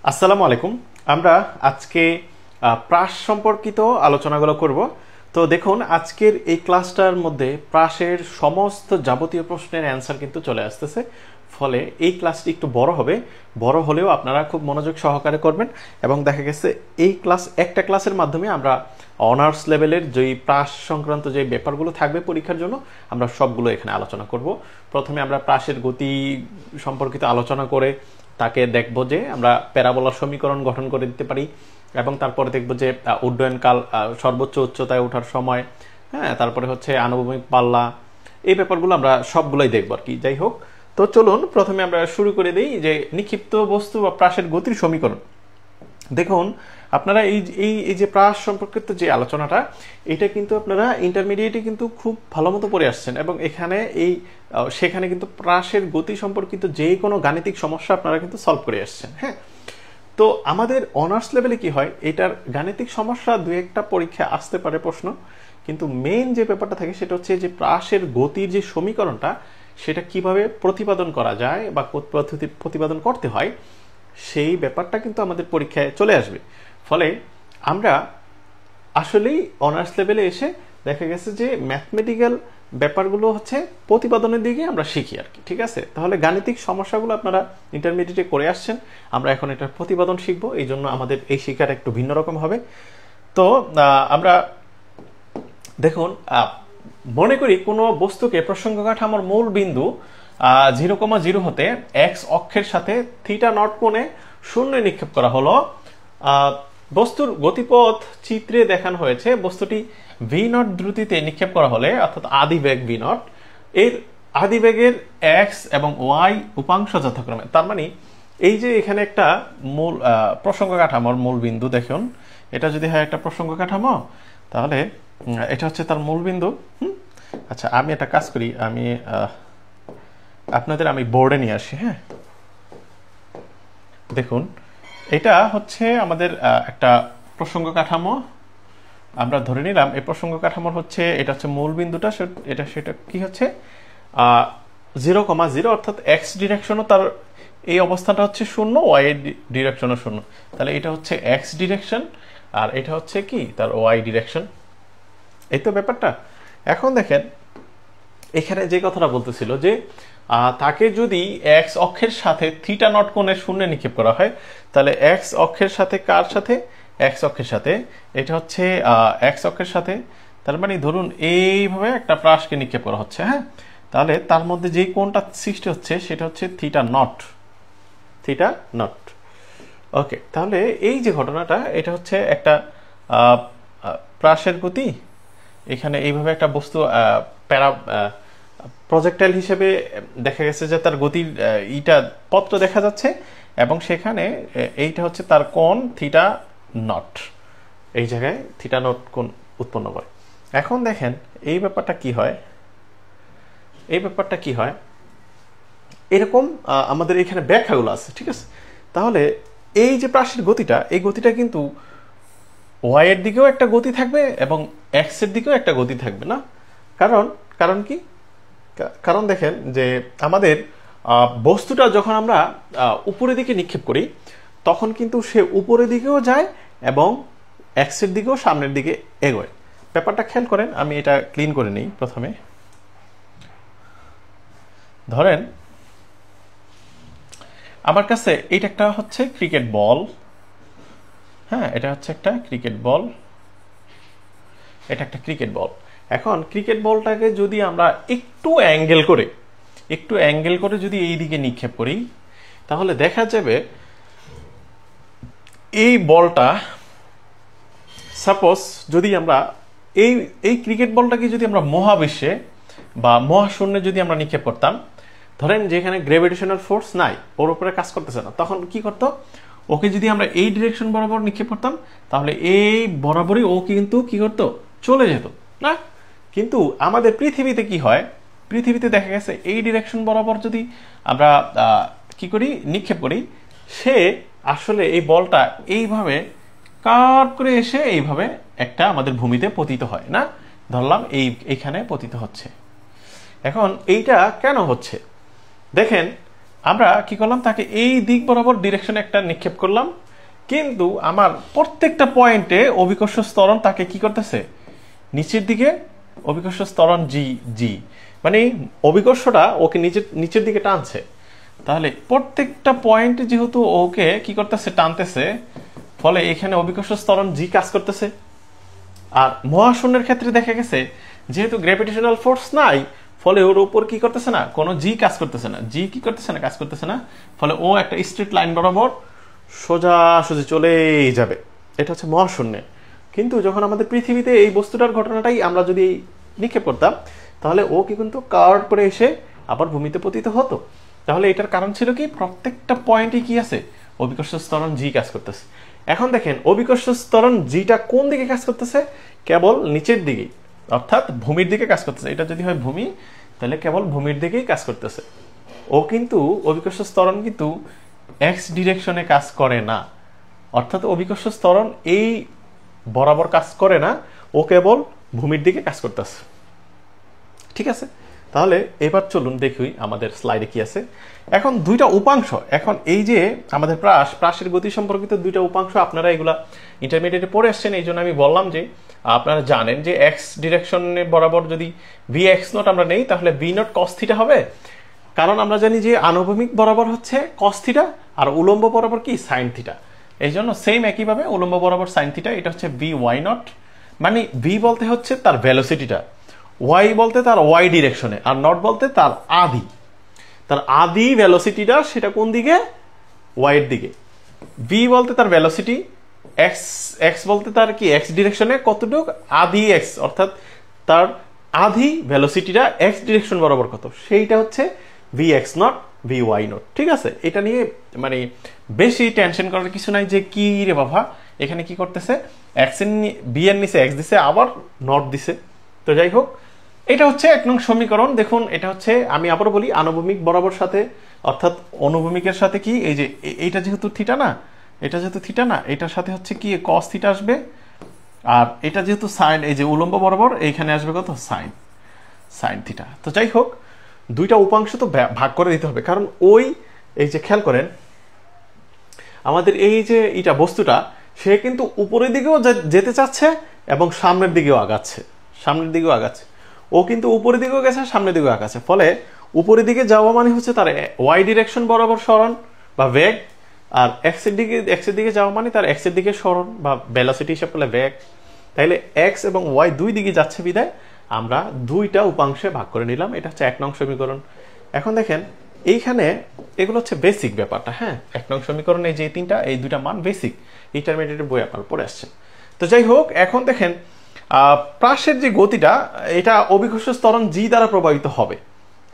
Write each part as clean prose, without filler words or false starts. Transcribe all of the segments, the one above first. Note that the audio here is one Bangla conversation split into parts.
আসসালামু আলাইকুম। আমরা আজকে প্রাস সম্পর্কিত আলোচনাগুলো করব। তো দেখুন, আজকের এই ক্লাসটার মধ্যে প্রাসের সমস্ত যাবতীয় প্রশ্নের অ্যান্সার কিন্তু চলে আসতেছে। ফলে এই ক্লাসটি একটু বড় হবে, বড় হলেও আপনারা খুব মনোযোগ সহকারে করবেন। এবং দেখা গেছে এই একটা ক্লাসের মাধ্যমে আমরা অনার্স লেভেলের যেই প্রাস সংক্রান্ত যে ব্যাপারগুলো থাকবে পরীক্ষার জন্য আমরা সবগুলো এখানে আলোচনা করব। প্রথমে আমরা প্রাসের গতি সম্পর্কিত আলোচনা করে তাকে দেখব যে আমরা প্যারাবোলার সমীকরণ গঠন করে দিতে পারি, এবং তারপরে দেখব যে উড্ডয়নকাল, সর্বোচ্চ উচ্চতায় ওঠার সময়, হ্যাঁ, তারপরে হচ্ছে আনুভূমিক পাল্লা, এই ব্যাপারগুলো আমরা সবগুলোই দেখব আর কি। যাই হোক, তো চলুন প্রথমে আমরা শুরু করে দিই যে নিক্ষিপ্ত বস্তু বা প্রাসের গতির সমীকরণ। দেখুন, আপনারা এই যে প্রাস সম্পর্কিত যে আলোচনাটা, এটা কিন্তু আপনারা ইন্টারমিডিয়েটে কিন্তু খুব ভালো মতো পড়ে আসছেন, এবং সেখানে কিন্তু প্রাসের গতি সম্পর্কিত যে কোনো গাণিতিক সমস্যা আপনারা কিন্তু সলভ করে আসছেন। হ্যাঁ, তো আমাদের অনার্স লেভেলে কি হয়, এটার গাণিতিক সমস্যা দু একটা পরীক্ষা আসতে পারে প্রশ্ন, কিন্তু মেইন যে ব্যাপারটা থাকে সেটা হচ্ছে যে প্রাসের গতির যে সমীকরণটা সেটা কিভাবে প্রতিপাদন করা যায় বা প্রতিপাদন করতে হয়, সেই ব্যাপারটা কিন্তু আমাদের পরীক্ষায় চলে আসবে। ফলে আমরা আসলেই অনার্স লেভেলে এসে দেখা গেছে যে ম্যাথমেটিক্যাল ব্যাপারগুলো হচ্ছে প্রতিপাদনের দিকে আমরা শিখি আর কি। ঠিক আছে, তাহলে গাণিতিক সমস্যাগুলো আপনারা ইন্টারমিডিয়েটে করে আসছেন, আমরা এখন এটার প্রতিপাদন শিখবো, এই জন্য আমাদের এই শিক্ষাটা একটু ভিন্ন রকম হবে। তো আমরা দেখুন, মনে করি কোনো বস্তুকে প্রসঙ্গ কাঠামোর মূল বিন্দু 0,0 হতে এক্স অক্ষের সাথে থিটা নট কোণে শূন্যে নিক্ষেপ করা হলো। বস্তুর গতিপথ চিত্রে দেখানো হয়েছে। বস্তুটি ভি নট দ্রুতিতে নিক্ষেপ করা হলে, অর্থাৎ আদিবেগ ভি নট, এর আদিবেগের এক্স এবং ওয়াই উপাংশ যথাক্রমে। তার মানে এই যে এখানে একটা মূল প্রসঙ্গ কাঠামোর মূল বিন্দু, দেখুন এটা যদি হয় একটা প্রসঙ্গ কাঠামো, তাহলে এটা হচ্ছে তার মূল বিন্দু। আচ্ছা, আমি একটা কাজ করি, আমি বোর্ডে নিয়ে আসি। হ্যাঁ, দেখুন এটা হচ্ছে আমাদের একটা প্রসঙ্গ কাঠামো। আমরা ধরে নিলাম এই প্রসঙ্গ কাঠামোর হচ্ছে এটা হচ্ছে মূল বিন্দুটা, সেটা কি হচ্ছে 0,0, অর্থাৎ এক্স ডিরেকশনও তার এই অবস্থাটা হচ্ছে 0, ওয়াই ডিরেকশনও 0। তাহলে এটা হচ্ছে এক্স ডিরেকশন আর এটা হচ্ছে কি তার ওয়াই ডিরেকশন। এই তো ব্যাপারটা। এখন দেখেন এখানে যে কথাটা বলতেছিল যে তাকে যদি এক্স অক্ষের সাথে থিটা নট কোণে শূন্যে নিক্ষেপ করা হয়, তাহলে এক্স অক্ষের সাথে কার সাথে, এক্স অক্ষের সাথে, এটা হচ্ছে এক্স অক্ষের সাথে, তার মানে ধরুন এইভাবে একটা প্রাসকে নিক্ষেপ করা হচ্ছে। হ্যাঁ, তাহলে তার মধ্যে যেই কোণটা সৃষ্টি হচ্ছে সেটা হচ্ছে থিটা নট। ওকে, তাহলে এই যে ঘটনাটা, এটা হচ্ছে একটা প্রাসের গতি। এখানে এইভাবে একটা বস্তু প্রজেক্টাইল হিসেবে দেখা গেছে যে তার গতির পথটা দেখা যাচ্ছে, এবং সেখানে এইটা হচ্ছে তার কোণ থিটা নট, এই জায়গায় থিটা নট কোণ উৎপন্ন করে। এখন দেখেন এই ব্যাপারটা কি হয়, এরকম আমাদের এখানে ব্যাখ্যাগুলো আছে। ঠিক আছে, তাহলে এই যে প্রাসের গতিটা, এই গতিটা কিন্তু ওয়াই এর দিকেও একটা গতি থাকবে এবং এক্স এর দিকেও একটা গতি থাকবে না। কারণ কি? কারণ দেখেন যে আমাদের বস্তুটা যখন আমরা উপরের দিকে নিক্ষেপ করি, তখন কিন্তু সে উপরের দিকেও যায় এবং এক্স এর দিকেও সামনের দিকে এগোয়। ব্যাপারটা খেয়াল করেন, আমি এটা ক্লিন করে নিই। প্রথমে ধরেন আমার কাছে এটা একটা হচ্ছে ক্রিকেট বল। হ্যাঁ, এটা হচ্ছে একটা ক্রিকেট বল, এটা একটা ক্রিকেট বল। এখন ক্রিকেট বলটাকে যদি আমরা একটু অ্যাঙ্গেল করে যদি এই দিকে নিক্ষেপ করি, তাহলে দেখা যাবে এই বলটা, সাপোজ যদি আমরা এই ক্রিকেট বলটাকে যদি আমরা মহাবিশ্বে বা মহাশূন্যে যদি আমরা নিক্ষেপ করতাম, ধরেন যেখানে গ্র্যাভিটেশনাল ফোর্স নাই, ওর উপরে কাজ করতেছে না, তখন কি করতো, ওকে যদি আমরা এই ডিরেকশন বরাবর নিক্ষেপ করতাম, তাহলে এই বরাবরই ও কিন্তু কি করতো, চলে যেত না। কিন্তু আমাদের পৃথিবীতে কি হয়, পৃথিবীতে দেখা গেছে এই ডিরেকশন বরাবর যদি আমরা কি করি, নিক্ষেপ করি, সে আসলে এই বলটা এইভাবে কাট করে এসে এইভাবে একটা আমাদের ভূমিতে পতিত হয় না, ধরলাম এইখানে পতিত হচ্ছে। এখন এইটা কেন হচ্ছে দেখেন, আমরা কি করলাম, তাকে এই দিক বরাবর ডিরেকশনে একটা নিক্ষেপ করলাম, কিন্তু আমার প্রত্যেকটা পয়েন্টে অভিকর্ষ ত্বরণ তাকে কি করতেছে, নিচের দিকে অভিকর্ষ ত্বরণ জি জি, মানে অভিকর্ষটা ওকে নিচের দিকে টানছে। তাহলে প্রত্যেকটা পয়েন্টে যেহেতু ওকে কি করতেছে, টানতেছে, ফলে এখানে অভিকর্ষ ত্বরণ জি কাজ করতেছে। আর মহাশূন্যের ক্ষেত্রে দেখা গেছে যেহেতু গ্র্যাভিটেশনাল ফোর্স নাই, ফলে ওর উপর কি করতেছে না, কোনো জি কাজ করতেছে না, জি কি করতেছে না, কাজ করতেছে না, ফলে ও একটা স্ট্রেট লাইন বরাবর সোজাসুজি চলেই যাবে। এটা হচ্ছে মহাশূন্যে। কিন্তু যখন আমাদের পৃথিবীতে এই বস্তুটার ঘটনাটাই আমরা যদি নিক্ষেপ করতাম, তাহলে ও কি কিন্তু কার্ভ করে এসে আবার ভূমিতে পতিত হতো। তাহলে এটার কারণ ছিল কি, প্রত্যেকটা পয়েন্টে কি আছে, অভিকর্ষ ত্বরণ জি কাজ করতেছে। এখন দেখেন অভিকর্ষ ত্বরণ জিটা কোন দিকে কাজ করতেছে, কেবল নিচের দিকেই, অর্থাৎ ভূমির দিকে কাজ করতেছে। এটা যদি হয় ভূমি, তাহলে কেবল ভূমির দিকেই কাজ করতেছে। ও কিন্তু অভিকর্ষ ত্বরণ কিন্তু এক্স ডিরেকশনে কাজ করে না, অর্থাৎ অভিকর্ষ ত্বরণ এই বরাবর কাজ করে না, ও কেবল ভূমির দিকে কাজ করতেছে। ঠিক আছে, তাহলে এবার চলুন দেখি আমাদের স্লাইডে কি আছে। এখন দুইটা উপাংশ, এখন এই যে আমাদের প্রাসের গতি সম্পর্কিত দুইটা উপাংশ আপনারা এগুলা ইন্টারমিডিয়েটে পড়ে আসছেন, এই জন্য আমি বললাম যে আপনারা জানেন যে এক্স ডিরেকশনে বরাবর যদি ভি এক্স নট আমরা নেই, তাহলে ভি নট কস থিটা হবে। কারণ আমরা জানি যে আনুভূমিক বরাবর হচ্ছে কস থিটা আর উলম্ব বরাবর কি সাইন থিটা। এই জন্য সেম একইভাবে উলম্ব বরাবর সাইন থিটা, এটা হচ্ছে ভি ওয়াই নট, মানে ভি বলতে হচ্ছে তার ভেলোসিটিটা, ওয়াই বলতে তার ওয়াই ডিরেকশনে, আর নট বলতে তার আদি ভেলোসিটিটা সেটা কোন দিকে, ওয়াই এর দিকে। ভি বলতে তার ভেলোসিটি, এক্স বলতে তার কি এক্স ডিরেকশনে কতটুক, আদি এক্স, অর্থাৎ তার আদি ভেলোসিটিটা এক্স ডিরেকশন বরাবর কত, সেইটা হচ্ছে V X naught V Y naught. ঠিক আছে, এটা নিয়ে মানে বেশি টেনশন করার কিছু নাই যে কি রে বাবা এখানে কি করতেছে, এক্স এর বি এর নিচে এক্স দিছে, আবার নট দিছে। তো যাই হোক, এটা হচ্ছে 1 নং সমীকরণ। দেখুন এটা হচ্ছে, আমি আবারও বলি, আনুভূমিক বরাবর সাথে অর্থাৎ অনুভূমিকের সাথে কি, এই যে এইটা যেহেতু থিটা না, এটা যেহেতু থিটা না, এটার সাথে হচ্ছে কি কস থিটা আসবে, আর এটা যেহেতু সাইন, এই যে উলম্ব বরাবর এইখানে আসবে কত, সাইন থিটা। তো যাই হোক, দুইটা উপাংশ তো ভাগ করে দিতে হবে, কারণ ওই এই যে খেয়াল করেন আমাদের এই যে এটা বস্তুটা, সে কিন্তু উপরের দিকেও যেতে চাচ্ছে এবং সামনের দিকেও আগাচ্ছে, ও কিন্তু উপরের দিকেও গেছে, সামনের দিকেও আগাচ্ছে। ফলে উপরের দিকে যাওয়া মানে হচ্ছে তার ওয়াই ডিরেকশন বরাবর সরণ বা বেগ, আর এক্স এর দিকে যাওয়া মানে তার এক্স এর দিকে সরণ বা ভেলোসিটি হিসাব করলে বেগ। তাইলে এক্স এবং ওয়াই দুই দিকে যাচ্ছে বিধায় আমরা দুইটা উপাংশে ভাগ করে নিলাম। এটা হচ্ছে 1 নং সমীকরণ। এখন দেখেন এইখানে এগুলো হচ্ছে বেসিক ব্যাপারটা। হ্যাঁ, 1 নং সমীকরণে যে এই দুইটা মান বেসিক, ইন্টারমিডিয়েটের বই আপনারা পড়ে আসছেন। তো যাই হোক, এখন দেখেন প্রাসের যে গতিটা, এটা অভিকর্ষ ত্বরণ জি দ্বারা প্রভাবিত হবে।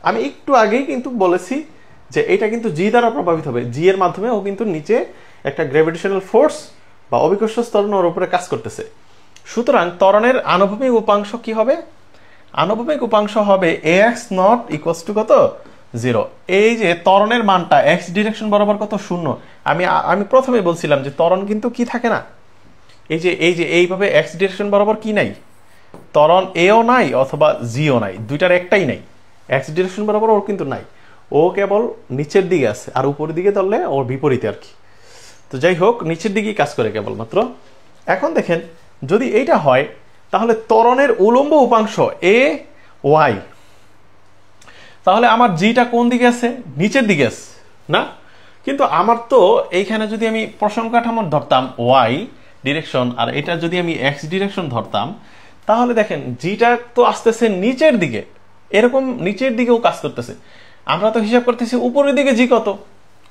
আমি একটু আগেই কিন্তু বলেছি যে এটা কিন্তু জি দ্বারা প্রভাবিত হবে, জি এর মাধ্যমে ও কিন্তু নিচে একটা গ্র্যাভিটেশনাল ফোর্স বা অভিকর্ষ ত্বরণ ওর উপরে কাজ করতেছে। সুতরাং ত্বরণের আনুভূমিক উপাংশ কি হবে, আনুভূমিক উপাংশ হবে ax নট ইকুয়ালস টু কত, 0। এই যে ত্বরণের মানটা এক্স ডিরেকশন বরাবর কত, 0। আমি প্রথমে বলছিলাম যে ত্বরণ কিন্তু কি থাকে না, এই যে এইভাবে এক্স ডিরেকশন বরাবর কি নাই, ত্বরণ এও নাই অথবা জিও নাই, দুইটার একটাই নাই। এক্স ডিরেকশন বরাবর ওর কিন্তু নাই, ও কেবল নিচের দিকে আছে, আর উপরের দিকে ধরলে ওর বিপরীতে আর কি। তো যাই হোক, নিচের দিকেই কাজ করে কেবলমাত্র। এখন দেখেন যদি এইটা হয়, তাহলে ত্বরণের উলম্ব উপাংশ এ ওয়াই, তাহলে আমার জিটা কোন দিকে আছে, নিচের দিকে আছে না? কিন্তু আমার তো এইখানে যদি আমি প্রসঙ্গ কাঠামো ধরতাম ওয়াই ডিরেকশন, আর এটা যদি আমি এক্স ডিরেকশন ধরতাম, তাহলে দেখেন জিটা তো আসতেছে নিচের দিকে, এরকম নিচের দিকেও কাজ করতেছে। আমরা তো হিসাব করতেছি উপরের দিকে জি কত,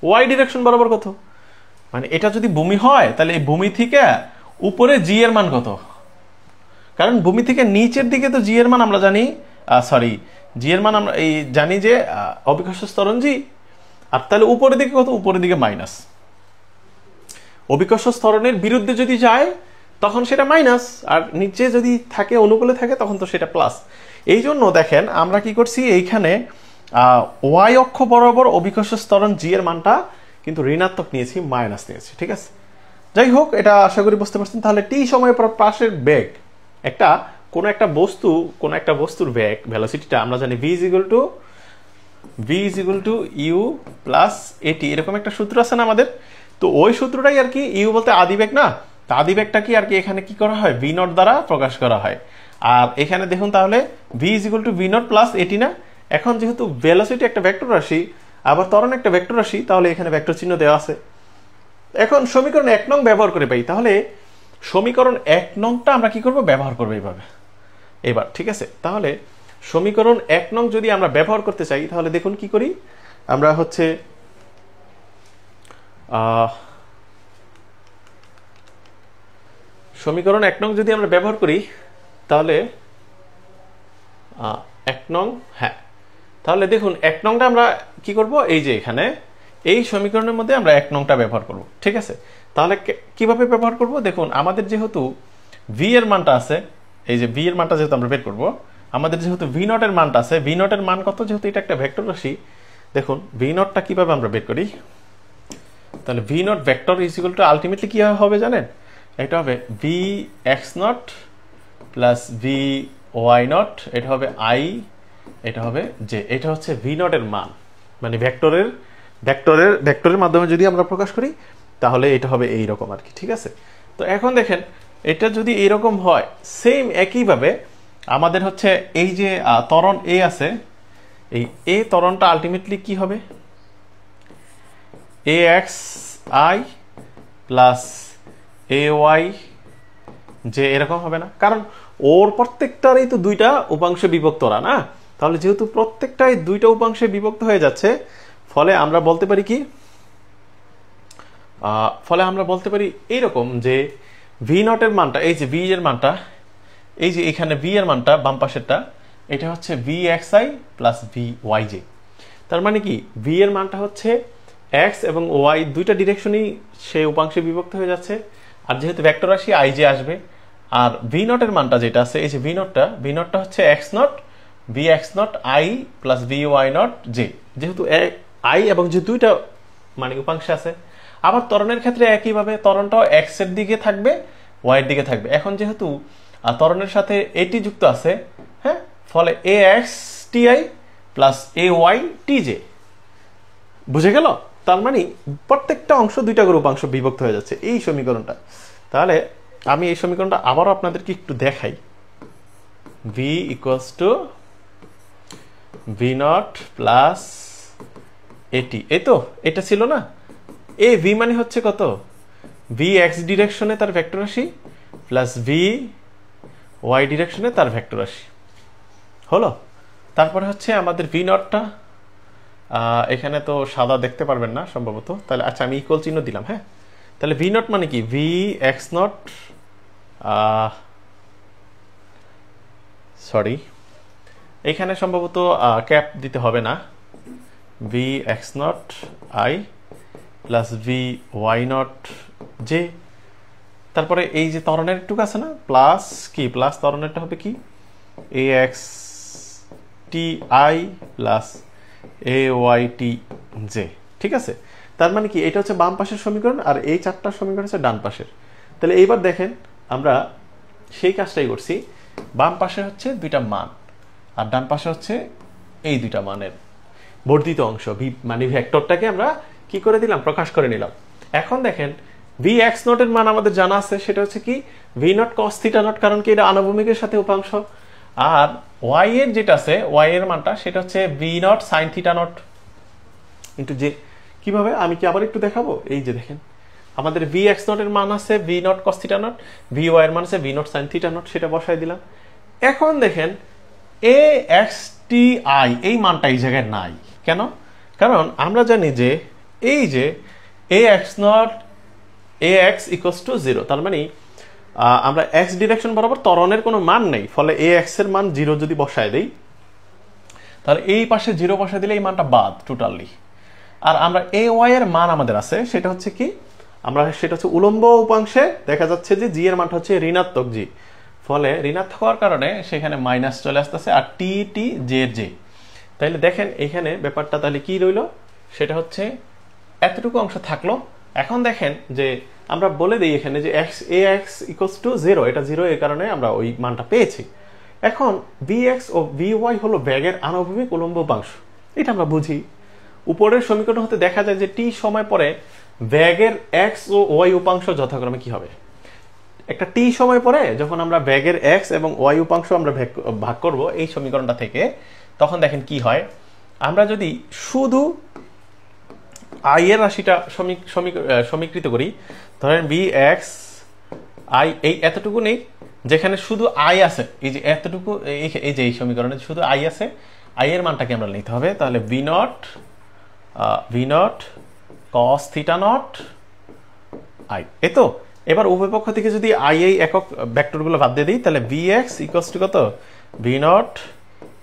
ওয়াই ডিরেকশন বরাবর কত, মানে এটা যদি ভূমি হয় তাহলে এই ভূমি থেকে উপরে জি এর মান কত, কারণ ভূমি থেকে নিচের দিকে তো জি এর মান আমরা জানি, জি এর মান আমরা এই জানি যে অভিকর্ষ ত্বরণ জি, আর তাহলে উপরের দিকে কত, উপরের দিকে মাইনাস। অভিকর্ষ ত্বরণের বিরুদ্ধে যদি যায় তখন সেটা মাইনাস, আর নিচে যদি থাকে অনুকূলে থাকে তখন তো সেটা প্লাস। এই জন্য দেখেন আমরা কি করছি, এইখানে ওয়াই অক্ষ বরাবর অভিকর্ষ ত্বরণ জি এর মানটা কিন্তু ঋণাত্মক নিয়েছি, মাইনাস নিয়েছি। ঠিক আছে, যাই হোক, এটা আশা করি বুঝতে পারছেন। তাহলে টি সময় পর প্রাসের বেগ, কোনো একটা বস্তুর বেগ ভেলোসিটিটা আমরা জানি v is equal to V is equal to U plus এটি, এরকম একটা সূত্র আছে না আমাদের। তো ওই সূত্রটাই আর কি, ইউ বলতে আদিবেগ না, তো আদিবেগটা কি আর কি এখানে কি করা হয়, ভি নট দ্বারা প্রকাশ করা হয়। আর এখানে দেখুন তাহলে V is equal to V not plus এটি না। এখন যেহেতু ভেলোসিটি একটা ভেক্টর রাশি, আবার ত্বরণ একটা ভেক্টর রাশি, তাহলে এখানে ভেক্টর চিহ্ন দেওয়া আছে। এখন সমীকরণ 1 নং ব্যবহার করে পাই, তাহলে সমীকরণ 1 নংটা আমরা কি করব, ব্যবহার করবো এইভাবে এবার, ঠিক আছে। তাহলে সমীকরণ 1 নং যদি আমরা ব্যবহার করতে চাই, তাহলে দেখুন কি করি আমরা, হচ্ছে সমীকরণ 1 নং যদি আমরা ব্যবহার করি, তাহলে 1 নং, হ্যাঁ, তাহলে দেখুন 1 নংটা আমরা কি করব, এই যে এখানে এই সমীকরণের মধ্যে আমরা 1 নংটা ব্যবহার করব, ঠিক আছে। তাহলে কিভাবে ব্যবহার করব, দেখুন আমাদের যেহেতু ভি এর মানটা আছে, এই যে ভি এর মানটা যেহেতু আমরা বের করব, আমাদের যেহেতু ভি নট এর মানটা আছে, ভি নট এর মান কত, যেহেতু এটা একটা ভেক্টর রাশি, দেখুন ভি নটটা কিভাবে আমরা বের করি, তাহলে V naught vector is equal to ultimately কি হবে জানেন, এটা হবে V X naught plus V Y naught, এটা হবে আই, এটা হবে জে, এটা হচ্ছে ভি নট এর মান, মানে ভেক্টরের মাধ্যমে যদি আমরা প্রকাশ করি, তাহলে এটা হবে এইরকম আর কি, ঠিক আছে। তো এখন দেখেন এটা যদি এইরকম হয়, সেম একইভাবে আমাদের হচ্ছে এই যে ত্বরণ এ আছে, এই এ ত্বরণটা আলটিমেটলি কি হবে, A X I plus A Y যে, এরকম হবে না, কারণ ওর প্রত্যেকটারই তো দুইটা উপাংশে বিভক্ত ওরা না, তাহলে যেহেতু প্রত্যেকটাই দুইটা উপাংশে বিভক্ত হয়ে যাচ্ছে, ফলে আমরা বলতে পারি কি, এইরকম যে ভি নট এর মানটা, এই যে ভি এর মানটা, এই যে এখানে ভি এর মানটা বাম পাশেরটা, এটা হচ্ছে V X I plus V Y J. তার মানে কি, ভি এর মানটা হচ্ছে এক্স এবং ওয়াই দুইটা ডিরেকশনই সেই উপাংশে বিভক্ত হয়ে যাচ্ছে, আর যেহেতু ভেক্টর রাশি আই জে আসবে, আর ভি নট এর মানটা যেটা আছে, এই যে ভি নটটা হচ্ছে X naught V X naught I plus V Y naught J, যেহেতু আই এবং যে দুইটা মানে উপাংশে আছে। আবার ত্বরণের ক্ষেত্রে একইভাবে ত্বরণটাও এক্স এর দিকে থাকবে, ওয়াই এর দিকে থাকবে। এখন যেহেতু ত্বরণের সাথে এটি যুক্ত আছে, হ্যাঁ, ফলে A X T I plus A Y T J, বুঝে গেল। তার মানে প্রত্যেকটা অংশ দুইটা করে উপাংশ বিভক্ত হয়ে যাচ্ছে এই সমীকরণটা। তাহলে আমি এই সমীকরণটা আবারও আপনাদেরকে একটু দেখাই, V equals to V not plus এটি, এই তো এটা ছিল না, এ ভি মানে হচ্ছে কত, ভি এক্স ডিরেকশনে তার ভেক্টর রাশি প্লাস ভি ওয়াই ডিরেকশনে তার ভেক্টর রাশি হলো। তারপরে হচ্ছে আমাদের ভি নটটা, এখানে তো সাদা দেখতে পারবেন না সম্ভবত, তাহলে আচ্ছা আমি ইকুয়াল চিহ্ন দিলাম, হ্যাঁ। তাহলে ভি নট মানে কি, ভি এক্স নট, সরি এখানে সম্ভবত ক্যাপ দিতে হবে না, V X naught I plus V Y naught J. তারপরে এই যে ত্বরণের টুক আছে না, প্লাস কি, প্লাস ত্বরণেরটা হবে কি, A X T I plus A Y T J, ঠিক আছে। তার মানে কি, এটা হচ্ছে বাম পাশের সমীকরণ, আর এই চারটা সমীকরণ হচ্ছে ডান পাশের। তাহলে এইবার দেখেন আমরা সেই কাজটাই করছি, বাম পাশে হচ্ছে দুইটা মান, আর ডান পাশে হচ্ছে এই দুইটা মানের বর্ধিত অংশ, মানে ভেক্টরটাকে আমরা কি করে দিলাম, প্রকাশ করে নিলাম। এখন দেখেন ভি এক্স নট এর মান আমাদের জানা আছে, সেটা হচ্ছে কি V not cos theta not, কারণ কি এটা আনুভূমিকের সাথে উপাংশ। আর ওয়াই এর যেটা আছে, ওয়াই এর মানটা সেটা হচ্ছে V naught sine theta not into J. কিভাবে, আমি কি আবার একটু দেখাবো, এই যে দেখেন আমাদের ভি এক্স নট এর মান আছে V not cos theta naught, V Y এর মান আছে V not sine theta naught, সেটা বসাই দিলাম। এখন দেখেন এ এক্স টি আই এই মানটা এই জায়গায় নাই, কেন, কারণ আমরা জানি যে এই যে A X not A X equals to 0, তার মানে আমরা এক্স ডিরেকশন বরাবর ত্বরণের কোনো মান নেই, ফলে এ এক্স এর মান 0 যদি বসায় দেই, তাহলে এই পাশে 0 বসায় দিলে এই মানটা বাদ টোটালি। আর আমরা এ ওয়াই এর মান আমাদের আছে, সেটা হচ্ছে কি, সেটা হচ্ছে উলম্ব উপাংশে দেখা যাচ্ছে যে জি এর মানটা হচ্ছে ঋণাত্মক জি, ফলে ঋণাত্মক হওয়ার কারণে সেখানে মাইনাস চলে আসতেছে, আর টি টি জে এর জে। তাইলে দেখেন এখানে ব্যাপারটা তাহলে কি রইল, সেটা হচ্ছে এতটুকু অংশ থাকলো। এখন দেখেন যে আমরা বলে দিই এখানে যে এ এক্স ইকুয়ালস টু 0, এটা 0 এর কারণে আমরা ওই মানটা পেয়েছি। এখন ভি এক্স ও ভি ওয়াই হলো বেগের আনুভূমিক উলম্ব উপাংশ, এটা আমরা বুঝি। উপরের সমীকরণ হতে দেখা যায় যে টি সময় পরে ব্যাগের এক্স ও ওয়াই উপাংশ যথাক্রমে কি হবে। একটা টি সময় পরে যখন আমরা ব্যাগের এক্স এবং ওয়াই উপাংশ আমরা ভাগ করব এই সমীকরণটা থেকে, তখন দেখেন কি হয়। আমরা যদি শুধু আই এর রাশিটা সমীকৃত করি, ধরেন বি এক্স আই এই এতটুকু নেই, যেখানে শুধু আই আছে, এই যে এতটুকু, এই যে এই সমীকরণে শুধু আই আছে, আই এর মানটাকে আমরা নিতে হবে। তাহলে V not cos theta not I, এই তো। এবার উভয় পক্ষ থেকে যদি আই এই একক ভেক্টরগুলো বাদ দিয়ে দিই, তাহলে ভি এক্স ইকুয়ালস টু কত, V naught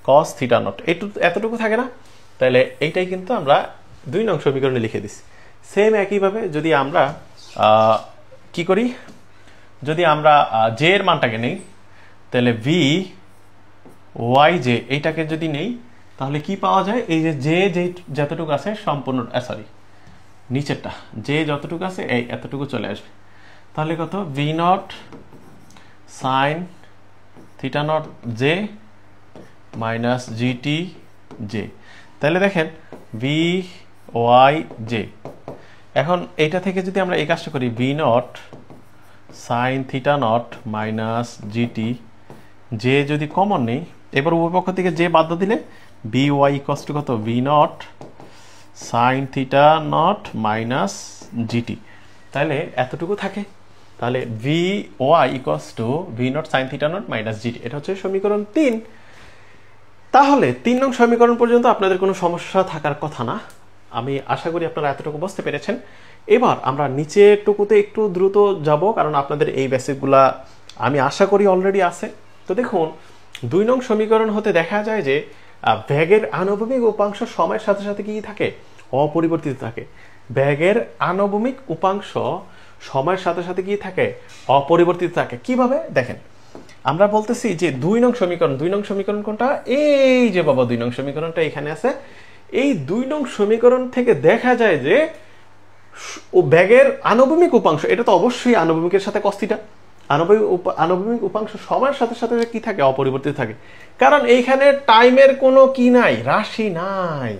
cos theta not, এতটুকু থাকে না। তাহলে এইটাই কিন্তু আমরা 2 নং সমীকরণে লিখে দিছি। সেম একইভাবে যদি আমরা কি করি, যদি আমরা জে এর মানটাকে নেই, তাহলে ভি ওয়াই জে এইটাকে যদি নেই, তাহলে কি পাওয়া যায়, এই যে জে যতটুকু আছে সম্পূর্ণ, সরি নিচেরটা, জে যতটুকু আছে এই এতটুকু চলে আসবে। তাহলে কত, V naught sine theta not J minus GT J. তাহলে দেখেন ভি ওয়াই জে, এখন এইটা থেকে যদি আমরা এই কাজটা করি, V not sine theta naught minus GT J যদি কমন নেই, এবার উভয় পক্ষ থেকে জে বাদ দিলে বি ওয়াই ইকুয়ালস টু কত, V naught sine theta naught minus GT, তাহলে এতটুকু থাকে। তাহলে V Y equals to V not sine theta naught minus GT, এটা হচ্ছে সমীকরণ 3। তাহলে 3 নং সমীকরণ পর্যন্ত আপনাদের কোনো সমস্যা থাকার কথা না। আমি আশা করি আপনারা এতটুকু বুঝতে পেরেছেন। এবার আমরা নিচের টুকুতে একটু দ্রুত যাব, কারণ আপনাদের এই বেসিকগুলা আমি আশা করি অলরেডি আছে। তো দেখুন 2 নং সমীকরণ হতে দেখা যায় যে ব্যাগের আনুভূমিক উপাংশ সময়ের সাথে সাথে কি থাকে, অপরিবর্তিত থাকে। ব্যাগের আনুভূমিক উপাংশ সময়ের সাথে সাথে কি থাকে, অপরিবর্তিত থাকে। কিভাবে দেখেন, আমরা বলতেছি যে 2 নং সমীকরণ, 2 নং সমীকরণ কোনটা, এই যে বাবা 2 নং সমীকরণটা এখানে আছে। এই 2 নং সমীকরণ থেকে দেখা যায় যে ও ব্যাগের আনুভূমিক উপাংশ, এটা তো অবশ্যই আনুভূমিকের সাথে cos থিটা, আনুভূমিক উপাংশ সময়ের সাথে সাথে কি থাকে, অপরিবর্তিত থাকে। কারণ এইখানে টাইমের কোনো কি নাই, রাশি নাই,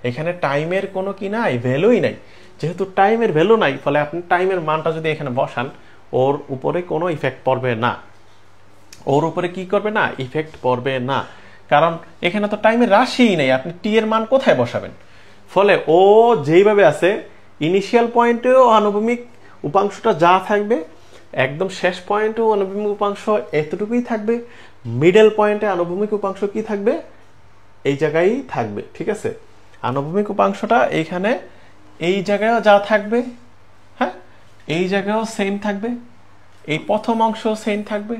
এখানে টাইমের কোনো কি নাই, ভ্যালুই নাই। যেহেতু টাইমের ভ্যালু নাই, ফলে আপনি টাইমের মানটা যদি এখানে বসান, ওর উপরে কোনো ইফেক্ট পড়বে না, ওর উপরে কি করবে না, ইফেক্ট পড়বে না। কারণ এখানে তো টাইমের রাশিই নেই, আপনি টি এর মান কোথায় বসাবেন। ফলে ও যেইভাবে আছে, ইনিশিয়াল পয়েন্টেও আনুভূমিক উপাংশটা যা থাকবে, একদম শেষ পয়েন্টেও আনুভূমিক উপাংশ এতটুকুই থাকবে, মিডল পয়েন্টে আনুভূমিক উপাংশ কি থাকবে, এই জায়গায় থাকবে। ঠিক আছে, আনুভূমিক উপাংশটা এইখানে এই জায়গায়ও যা থাকবে, হ্যাঁ এই জায়গায়ও সেম থাকবে, এই প্রথম অংশ সেম থাকবে,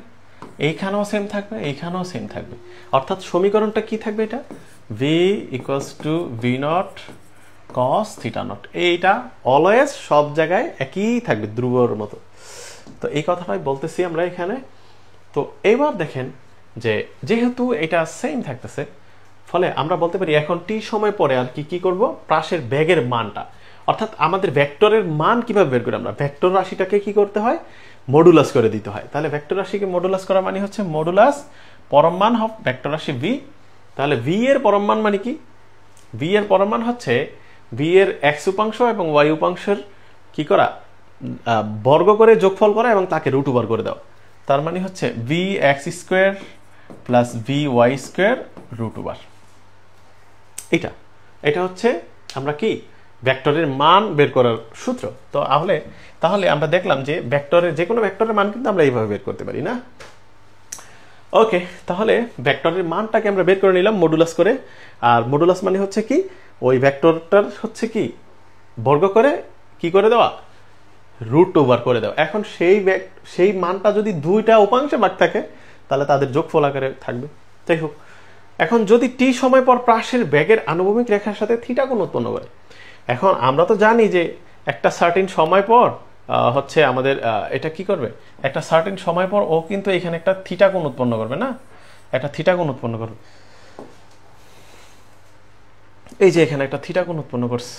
এইখানেও সেম থাকবে, এইখানেও সেম থাকবে। অর্থাৎ সমীকরণটা কি থাকবে, এটা V equals to V not cos theta not, এইটা অলওয়েজ সব জায়গায় একই থাকবে, ধ্রুবর মতো। তো এই কথাটাই বলতেছি আমরা এখানে। তো এবার দেখেন যে যেহেতু এটা সেম থাকতেছে, ফলে আমরা বলতে পারি এখন টি সময় পরে আর কি করব, প্রাসের বেগের মানটা, অর্থাৎ আমাদের ভেক্টরের মান কিভাবে বের করি আমরা, ভেক্টর রাশিটাকে কি করতে হয়, মডুলাস করে দিতে হয়। তাহলে ভেক্টর রাশিকে মডুলাস করা মানে হচ্ছে মডুলাস পরম মান অফ ভেক্টর রাশি ভি। তাহলে ভি এর পরম মান মানে কি, ভি এর পরম মান হচ্ছে ভি এর এক্স উপাংশ এবং ওয়াই উপাংশের কি করা, বর্গ করে যোগফল করা এবং তাকে রুট ওভার করে দেওয়া। তার মানে হচ্ছে V X square plus V Y square root over. এটা হচ্ছে আমরা কি ভেক্টরের মান বের করার সূত্র। তো তাহলে আমরা দেখলাম যে ভেক্টরের যে কোনো ভেক্টরের মান কিন্তু আমরা এইভাবে বের করতে পারি না। ওকে, তাহলে ভেক্টরের মানটাকে আমরা বের করে নিলাম মডুলাস করে। আর মডুলাস মানে হচ্ছে কি, ওই ভেক্টরটার হচ্ছে কি বর্গ করে কি করে দেওয়া, রুট ওভার করে দেওয়া। এখন সেই মানটা যদি দুইটা উপাংশে ভাগ থাকে, তাহলে তাদের যোগফল আকারে থাকবে। যাই হোক, এখন যদি টি সময় পর প্রাসের বেগের আনুভূমিক রেখার সাথে থিটা কোণ উৎপন্ন করে, এখন আমরা তো জানি যে একটা সার্টেন সময় পর হচ্ছে আমাদের এটা কি করবে, একটা সার্টেন সময় পর ও কিন্তু এখানে একটা থিটা কোণ উৎপন্ন করবে না, একটা থিটা কোণ উৎপন্ন করবে। এই যে এখানে একটা থিটা কোণ উৎপন্ন করছে,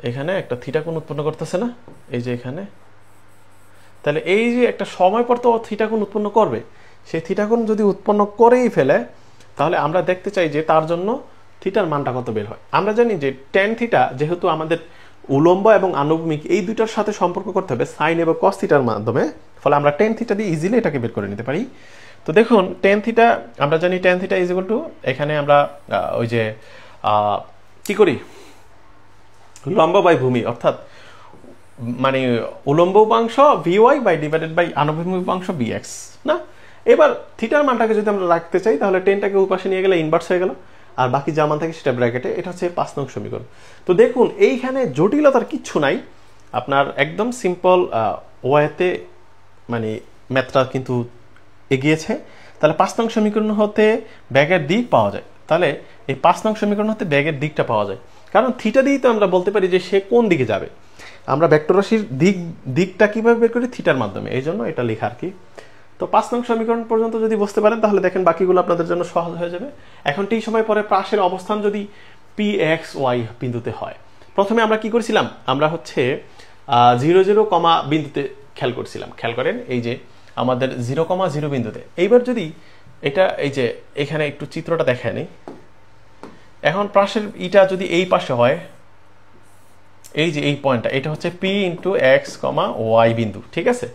এখানে একটা থিটা কোণ উৎপন্ন করতেছে না, এই যে এখানে। তাহলে এই যে একটা সময় পর তো থিটা কোণ উৎপন্ন করবে, সেই থিটা কোণ যদি উৎপন্ন করেই ফেলে, তাহলে আমরা দেখতে চাই যে তার জন্য থিটার মানটা কত বের হয়। আমরা জানি যে tan থিটা যেহেতু আমাদের উলম্ব এবং আনুভূমিক এই দুইটার সাথে সম্পর্ক করতে হবে সাইন এবং cos থিটার মাধ্যমে, ফলে আমরা tan থিটা দিয়ে ইজিলি এটাকে বের করে নিতে পারি। তো দেখুন tan থিটা আমরা জানি tan theta is equal two, এখানে আমরা ওই যে কি করি লম্ব বাই ভূমি, অর্থাৎ মানে উলম্ব উপাংশ vy বাই ডিভাইডেড বাই আনুভূমিক উপাংশ bx না। এবার থিটার মানটাকে যদি আমরা রাখতে চাই তাহলে টেনটাকে ওই পাশে নিয়ে গেলে ইনভার্স হয়ে গেল, আর বাকি যা মান থাকে সেটা ব্র্যাকেটে। এটা হচ্ছে 5 নং সমীকরণ। তো দেখুন এইখানে জটিলতার কিচ্ছু নাই, আপনার একদম সিম্পল ওয়েতে মানে ম্যাথটা কিন্তু এগিয়েছে। তাহলে 5 নং সমীকরণ হতে ব্যাগের দিক পাওয়া যায়, তাহলে এই 5 নং সমীকরণ হতে ব্যাগের দিকটা পাওয়া যায়, কারণ থিটা দিয়েই তো আমরা বলতে পারি যে সে কোন দিকে যাবে। আমরা ভেক্টর রাশির দিকটা কিভাবে বের করি, থিটার মাধ্যমে, এই জন্য এটা লেখা আর কি। তো 5 নং সমীকরণ পর্যন্ত যদি বুঝতে পারেন তাহলে দেখেন বাকিগুলো আপনাদের জন্য সহজ হয়ে যাবে। এখন টি সময় পরে প্রাসের অবস্থান যদি pxy বিন্দুতে হয়, প্রথমে আমরা কি করেছিলাম, আমরা হচ্ছে 0 0 বিন্দুতে খেয়াল করছিলাম। খেয়াল করেন এই যে আমাদের 0 0 বিন্দুতে। এইবার যদি এটা এই যে এখানে একটু চিত্রটা দেখে নিই, এখন প্রাসের ইটা যদি এই পাশে হয়, এই যে এই পয়েন্টটা এটা হচ্ছে p ইন্টু এক্স ওয়াই বিন্দু, ঠিক আছে।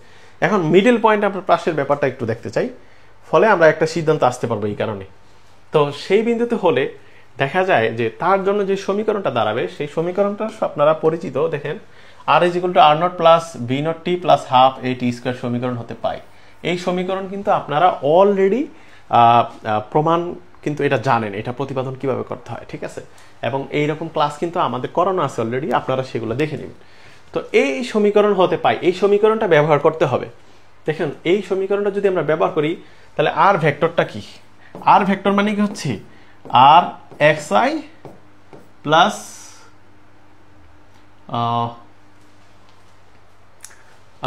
এখন মিডল পয়েন্ট আমরা প্রাসের ব্যাপারটা একটু দেখতে চাই, ফলে আমরা একটা সিদ্ধান্ত আসতে পারবো এই কারণে। তো সেই বিন্দুতে হলে দেখা যায় যে তার জন্য যে সমীকরণটা দাঁড়াবে সেই সমীকরণটা আপনারা পরিচিত, দেখেন r is equal to r naught plus V naught T plus half a T square সমীকরণ হতে পায়। এই সমীকরণ কিন্তু আপনারা অলরেডি প্রমাণ কিন্তু এটা জানেন, এটা প্রতিপাদন কিভাবে করতে হয়, ঠিক আছে। এবং এইরকম ক্লাস কিন্তু আমাদের করানো আছে অলরেডি, আপনারা সেগুলো দেখে নেবেন। তো এই সমীকরণ হতে পাই, এই সমীকরণটা ব্যবহার করতে হবে। দেখেন এই সমীকরণটা যদি আমরা ব্যবহার করি তাহলে আর ভেক্টরটা কি, আর ভেক্টর মানে কি হচ্ছে আর xi প্লাস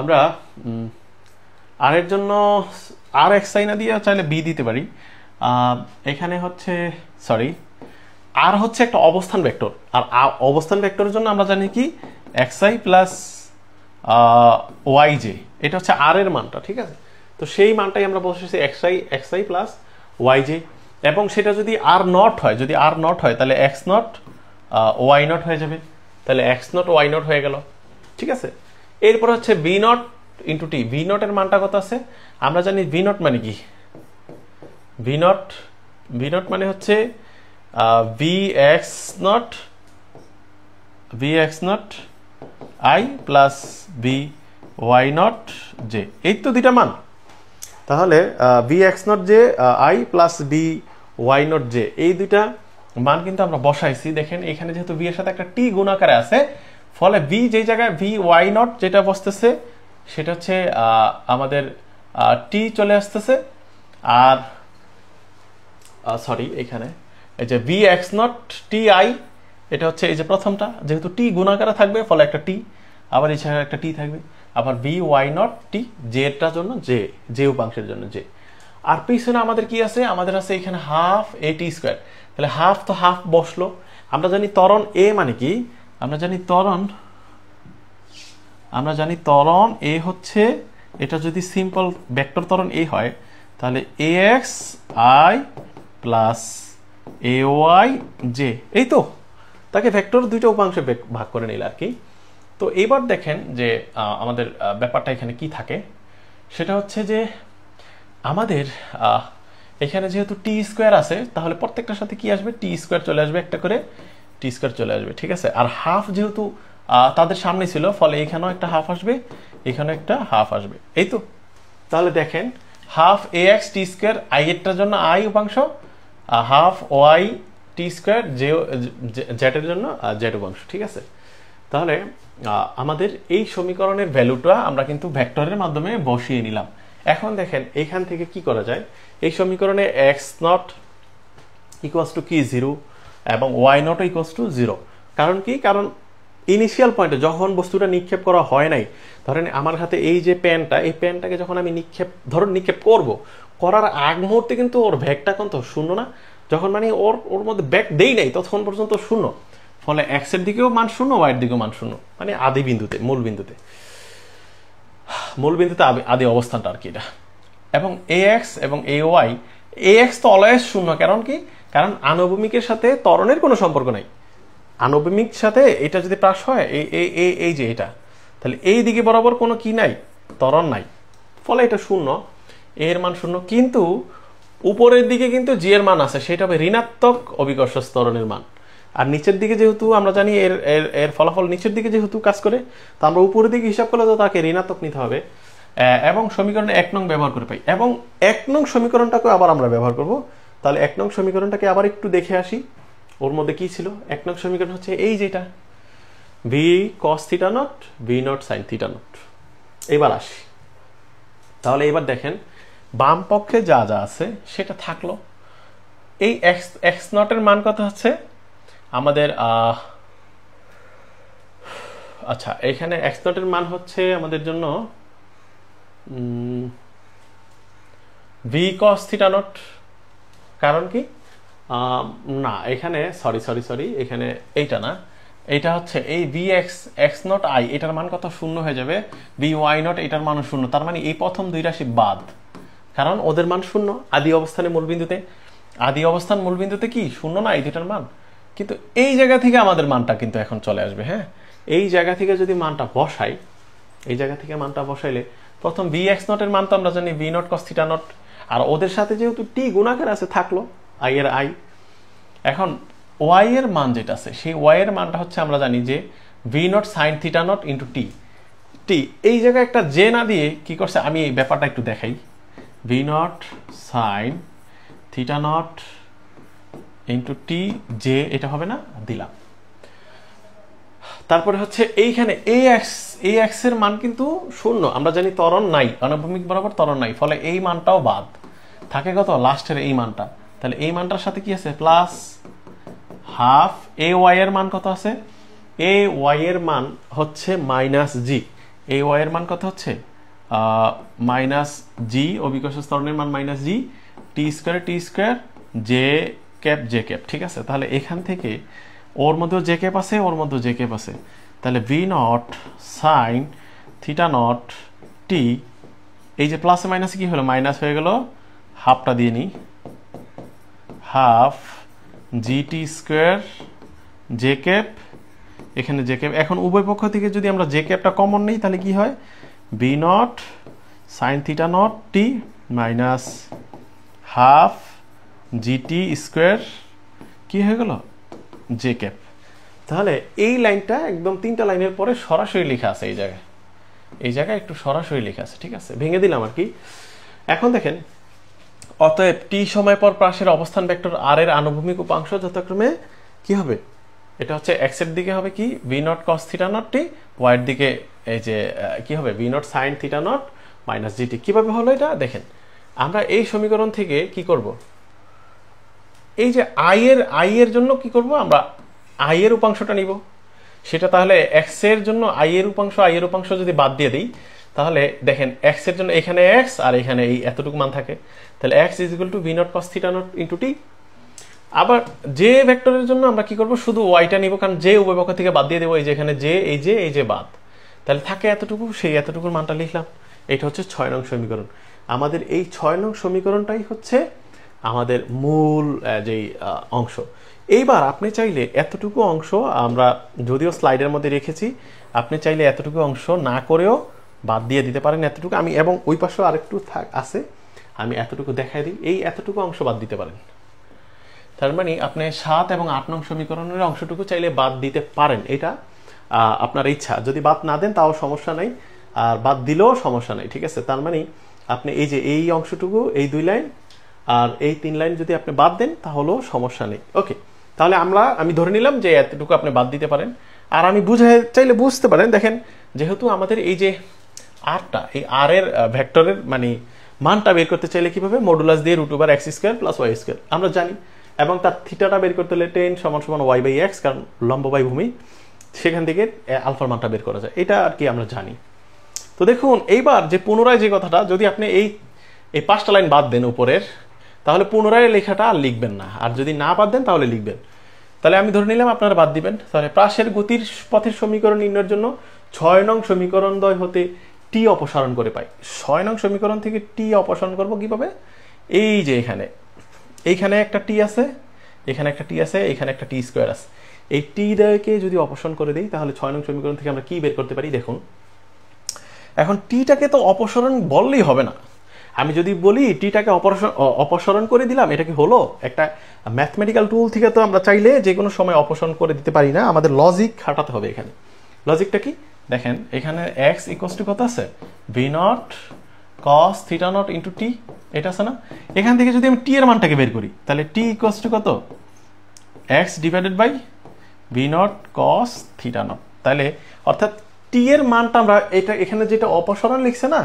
আমরা আর এর জন্য আর xi না দিয়ে চাইলে বি দিতে পারি। এখানে হচ্ছে সরি আর হচ্ছে একটা অবস্থান ভেক্টর, আর অবস্থান ভেক্টরের জন্য আমরা জানি কি xi প্লাস yj, এটা হচ্ছে আর এর মানটা, ঠিক আছে। তো সেই মানটাই আমরা বসেছি xi প্লাস yj, এবং সেটা যদি আর নট হয়, যদি আর নট হয় তাহলে x নট y নট হয়ে যাবে, তাহলে x নট y নট হয়ে গেল, ঠিক আছে। এরপর হচ্ছে v not into T, V naught এর মানটা কত আছে আমরা জানি, ভি নট মানে কি, ভি নট মানে হচ্ছে vx not i plus vy not j, এই তো দুইটা মান। তাহলে vx not j i plus vy not j, এই দুইটা মান কিন্তু আমরা বসাইছি। দেখেন এখানে যেহেতু v এর সাথে একটা টি গুণ আকারে আছে, ফলে v যেই জায়গায় vy নট যেটা বসতেছে সেটা হচ্ছে আমাদের টি চলে আসতেছে, আর সরি এখানে এই যে vx নট ti, এটা হচ্ছে এই যে প্রথমটা যেহেতু টি গুণাকারে থাকবে ফলে একটা টি, আবার এই জায়গায় একটা টি থাকবে, আবার vy নট টি জেটার জন্য জে উপাংশের জন্য জে। আর পিছনে আমাদের কি আছে, আমাদের আছে এখানে হাফ a টি স্কয়ার, তাহলে হাফ তো হাফ বসলো। আমরা জানি ত্বরণ a মানে কি, আমরা জানি ত্বরণ a হচ্ছে, এটা যদি সিম্পল ভেক্টর ত্বরণ a হয় তাহলে ax i plus ay j, এই তো তাকে ভেক্টর দুইটা উপাংশে ভাগ করে নিল আর কি। তো এবার দেখেন যে আমাদের ব্যাপারটা এখানে কি থাকে, সেটা হচ্ছে যে আমাদের এখানে যেহেতু টি স্কোয়ার আছে তাহলে প্রত্যেকটার সাথে কি আসবে, টি স্কোয়ার চলে আসবে, একটা করে টি স্কোয়ার চলে আসবে, ঠিক আছে। আর হাফ যেহেতু তাদের সামনে ছিল ফলে এখানেও একটা হাফ আসবে, এখানেও একটা হাফ আসবে, এই তো। তাহলে দেখেন half ax T square i এরটার জন্য i উপাংশ, হাফ y টি স্কোয়ার জেড এর জন্য জেড উপাংশ, ঠিক আছে। তাহলে আমাদের এই সমীকরণের ভ্যালুটা আমরা কিন্তু ভেক্টরের মাধ্যমে বসিয়ে নিলাম। এখন দেখেন এখান থেকে কি করা যায়, এই সমীকরণে x নট ইকুয়ালস টু কি 0 এবং y নট ইকুয়ালস টু 0, কারণ কি, কারণ ইনিশিয়াল পয়েন্টে যখন বস্তুটা নিক্ষেপ করা হয় নাই, ধরেন আমার হাতে এই যে পেনটা, এই পেনটাকে যখন আমি নিক্ষেপ করব, করার আগ মুহূর্তে কিন্তু ওর ভেগটা কিন্তু শূন্য না, যখন মানে ওর মধ্যে ব্যাক দেই নাই তখন পর্যন্ত শূন্য, ফলে এক্স এর দিকেও মান শূন্য, ওয়াই এর দিকেও মান শূন্য, মানে আদি বিন্দুতে মূল বিন্দুতে আদি অবস্থানটা আর কি এটা। এবং ax এবং ay, ax তো অলওয়েজ শূন্য, কারণ কি কারণ আনুভূমিকের সাথে ত্বরণের কোনো সম্পর্ক নাই। আনুভূমিক সাথে এটা যদি প্রাস হয় এই যে এটা, তাহলে এই দিকে বরাবর কোনো কি নাই, ত্বরণ নাই, ফলে এটা শূন্য, এর মান শূন্য। কিন্তু উপরের দিকে কিন্তু জি এর মান আছে, সেটা হবে ঋণাত্মক অভিকর্ষ ত্বরণের মান। আর নিচের দিকে যেহেতু আমরা জানি এর ফলাফল নিচের দিকে যেহেতু কাজ করে, তো আমরা উপরের দিকে হিসাব করলে তো তাকে ঋণাত্মক নিতে হবে। এবং সমীকরণে 1 নং ব্যবহার করে পাই, এবং 1 নং সমীকরণটাকে আবার আমরা ব্যবহার করব। তাহলে 1 নং সমীকরণটাকে আবার একটু দেখে আসি, ওর মধ্যে কি ছিল। 1 নং সমীকরণ হচ্ছে এই যেটা V cos theta naught V naught sine theta not. এবার আসি, তাহলে এবার দেখেন বাম পক্ষে যা যা আছে সেটা থাকলো। এই এক্স নটের মান কত হচ্ছে আমাদের, আচ্ছা এখানে এক্স নটের মান হচ্ছে আমাদের জন্য ভি কস থিটা নট। কারণ কি না এখানে সরি এখানে এইটা না, এইটা হচ্ছে এই ভি এক্স নট আই, এটার মান কত শূন্য হয়ে যাবে, ভি ওয়াই নট এটার মান শূন্য। তার মানে এই প্রথম দুই রাশি বাদ, কারণ ওদের মান শূন্য আদি অবস্থানে মূলবিন্দুতে। আদি অবস্থান মূলবিন্দুতে কি শূন্য না এই দুটার মান, কিন্তু এই জায়গা থেকে আমাদের মানটা কিন্তু এখন চলে আসবে। হ্যাঁ, এই জায়গা থেকে যদি মানটা বসাই, এই জায়গা থেকে মানটা বসাইলে প্রথম ভি এক্স নটের মান তো আমরা জানি V not cos theta not, আর ওদের সাথে যেহেতু টি গুণাকার আছে থাকলো আই এর আই। এখন ওয়াই এর মান যেটা আছে সেই ওয়াই এর মানটা হচ্ছে আমরা জানি যে V not sine theta not into T. T এই জায়গায় একটা জে না দিয়ে কি করছে, আমি এই ব্যাপারটা একটু দেখাই। V naught sine theta not into T J, এটা হবে না, দিলাম। তারপরে হচ্ছে এইখানে এ এক্স এর মান কিন্তু শূন্য, আমরা জানি ত্বরণ নাই, আনুভূমিক বরাবর ত্বরণ নাই, ফলে এই মানটাও বাদ থাকে। কত লাস্টের এই মানটা, তাহলে এই মানটার সাথে কি আছে প্লাস হাফ। এ ওয়াই এর মান কত আছে, এ ওয়াই এর মান হচ্ছে মাইনাস জি। এ ওয়াই এর মান কত হচ্ছে মাইনাস জি, অভিকর্ষ ত্বরণের মান মাইনাস জি, টি স্কোয়ার জে ক্যাপ। ঠিক আছে, তাহলে এখান থেকে ওর মধ্যেও জে ক্যাপ আছে, ওর মধ্যেও জে ক্যাপ আছে, তাহলে V not sine theta not T, এই যে প্লাসে মাইনাসে কি হলো, মাইনাস হয়ে গেল, হাফটা দিয়ে নিই, half G T square J cap, এখানে জে ক্যাপ। এখন উভয় পক্ষ থেকে যদি আমরা জে ক্যাপটা কমন নিই তাহলে কি হয়, V naught sine theta not T minus half GT square কি হয়ে গেল, জে ক্যাপ। তাহলে এই লাইনটা একদম 3টা লাইনের পরে সরাসরি লেখা আছে, এই জায়গায় একটু সরাসরি লেখা আছে। ঠিক আছে, ভেঙে দিলাম আর কি। এখন দেখেন, অতএব টি সময় পর প্রাসের অবস্থান ভেক্টর আর এর আনুভূমিক উপাংশ যথাক্রমে কি হবে, এটা হচ্ছে এক্স এর দিকে হবে কি V not cos theta not T, Y এর দিকে এই যে কি হবে V not sine theta naught minus GT. কিভাবে হলো এটা দেখেন, আমরা এই সমীকরণ থেকে কি করব, এই যে আই এর জন্য কি করব, আমরা আই এর উপাংশটা নিব। সেটা তাহলে এক্স এর জন্য আই এর উপাংশ যদি বাদ দিয়ে দিই, তাহলে দেখেন এক্স এর জন্য এখানে এক্স আর এখানে এই এতটুকু মান থাকে, তাহলে X is equal to V not cos theta not into T. আবার জে ভেক্টরের জন্য আমরা কি করব, শুধু ওয়াইটা নিব, কারণ জে উভয় পক্ষ থেকে বাদ দিয়ে দেবো। এই যে এখানে জে, এই যে বাদ, তাহলে থাকে এতটুকু, সেই এতটুকুর মানটা লিখলাম। এটা হচ্ছে 6 নং সমীকরণ। আমাদের এই 6 নং সমীকরণটাই হচ্ছে আমাদের মূল যেই অংশ। এইবার আপনি চাইলে এতটুকু অংশ, আমরা যদিও স্লাইডের মধ্যে রেখেছি, আপনি চাইলে এতটুকু অংশ না করেও বাদ দিয়ে দিতে পারেন এতটুকু। আমি এবং ওই পাশেও আরেকটু আছে, আমি এতটুকু দেখাই দিই, এই এতটুকু অংশ বাদ দিতে পারেন। তার মানে আপনি 7 এবং 8 নং সমীকরণের অংশটুকু চাইলে বাদ দিতে পারেন, এটা আপনার ইচ্ছা। যদি বাদ না দেন তাও সমস্যা নাই, আর বাদ দিলেও সমস্যা নাই। ঠিক আছে, তার মানে আপনি এই যে এই অংশটুকু, এই 2 লাইন আর এই 3 লাইন যদি আপনি বাদ দেন তাহলেও সমস্যা নেই। ওকে, তাহলে আমি ধরে নিলাম যে এতটুকু আপনি বাদ দিতে পারেন। আর আমি চাইলে বুঝতে পারেন, দেখেন যেহেতু আমাদের এই যে আরটা, এই আর এর ভেক্টরের মানে মানটা বের করতে চাইলে কিভাবে, মডুলাস দিয়ে root over X square plus Y square আমরা জানি, এবং তার থিটাটা বের করতে হলে টেন সমান সমান ওয়াই বাই এক্স, কারণ লম্ব বাই ভূমি, সেখান থেকে আলফার মানটা বের করা যায়, এটা আর কি আমরা জানি। তো দেখুন এইবার যে পুনরায় যে কথাটা, যদি আপনি এই 5টা লাইন বাদ দেন উপরের, তাহলে পুনরায় লেখাটা আর লিখবেন না, আর যদি না বাদ দেন তাহলে লিখবেন। তাহলে আমি ধরে নিলাম আপনারা বাদ দিবেন। তাহলে প্রাসের গতির পথের সমীকরণ নির্ণয়ের জন্য 6 নং সমীকরণ দ্বয় হতে টি অপসারণ করে পাই। 6 নং সমীকরণ থেকে টি অপসারণ করব কিভাবে, এই যে এইখানে একটা টি আছে, এখানে একটা টি আছে, এখানে একটা টি স্কোয়ার আছে। এই টি দ্বয়কে যদি অপসারণ করে দিই তাহলে 6 নং সমীকরণ থেকে আমরা কি বের করতে পারি দেখুন। এখন টিটাকে তো অপসারণ বললেই হবে না, আমি যদি বলি টিটাকে অপসারণ করে দিলাম, এটা কি হলো? একটা ম্যাথমেটিক্যাল টুল থেকে তো আমরা চাইলে যে কোনো সময় অপসারণ করে দিতে পারি না, আমাদের লজিক খাটাতে হবে এখানে। লজিকটা কি দেখেন, এখানে এক্স ইকুয়ালস টু কত আছে, V not cos theta not into T, এটা আছে না? এখান থেকে যদি আমি টি এর মানটাকে বের করি তাহলে টি ইকুয়ালস টু কত, X divided by V not cos theta naught. তাহলে অর্থাৎ টি এর মানটা আমরা এটা এখানে যেটা অপসারণ লিখছে না,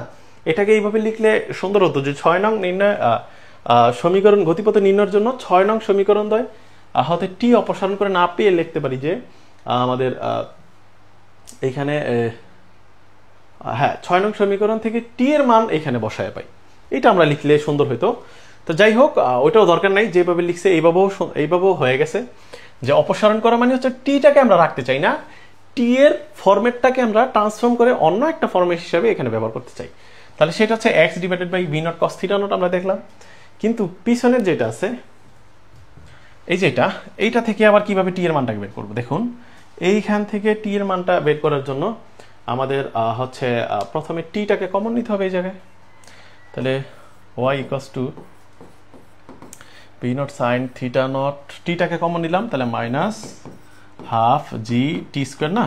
এটাকে এইভাবে লিখলে সুন্দর হতো যে 6 নং নির্ণয় সমীকরণ গতিপথ নির্ণয়ের জন্য 6 নং সমীকরণ দ্বয় হতে টি অপসারণ করে না পেয়ে লিখতে পারি যে আমাদের এখানে হ্যাঁ 6 নং সমীকরণ থেকে টি এর মান এখানে বসায় পাই, এটা আমরা লিখলে সুন্দর হইতো। তো যাই হোক, ওইটাও দরকার নাই, যেভাবে লিখছে এইভাবেও হয়ে গেছে। যে অপসারণ করা মানে হচ্ছে টিটাকে আমরা রাখতে চাই না, টি এর ফরম্যাটটাকে আমরা ট্রান্সফর্ম করে অন্য একটা ফরম্যাট হিসাবে এখানে ব্যবহার করতে চাই। তাহলে সেটা হচ্ছে X divided by V not cos theta naught আমরা দেখলাম। কিন্তু পিছনের যেটা আছে এই যেটা, এইটা থেকে আবার কিভাবে টি এর মানটাকে বের করবো দেখুন। এইখান থেকে টি এর মানটা বের করার জন্য আমাদের হচ্ছে প্রথমে টিটাকে কমন নিতে হবে এই জায়গায়। তাহলে Y equals to V not sine theta not, টিটাকে কমন নিলাম তাহলে minus half G T square না,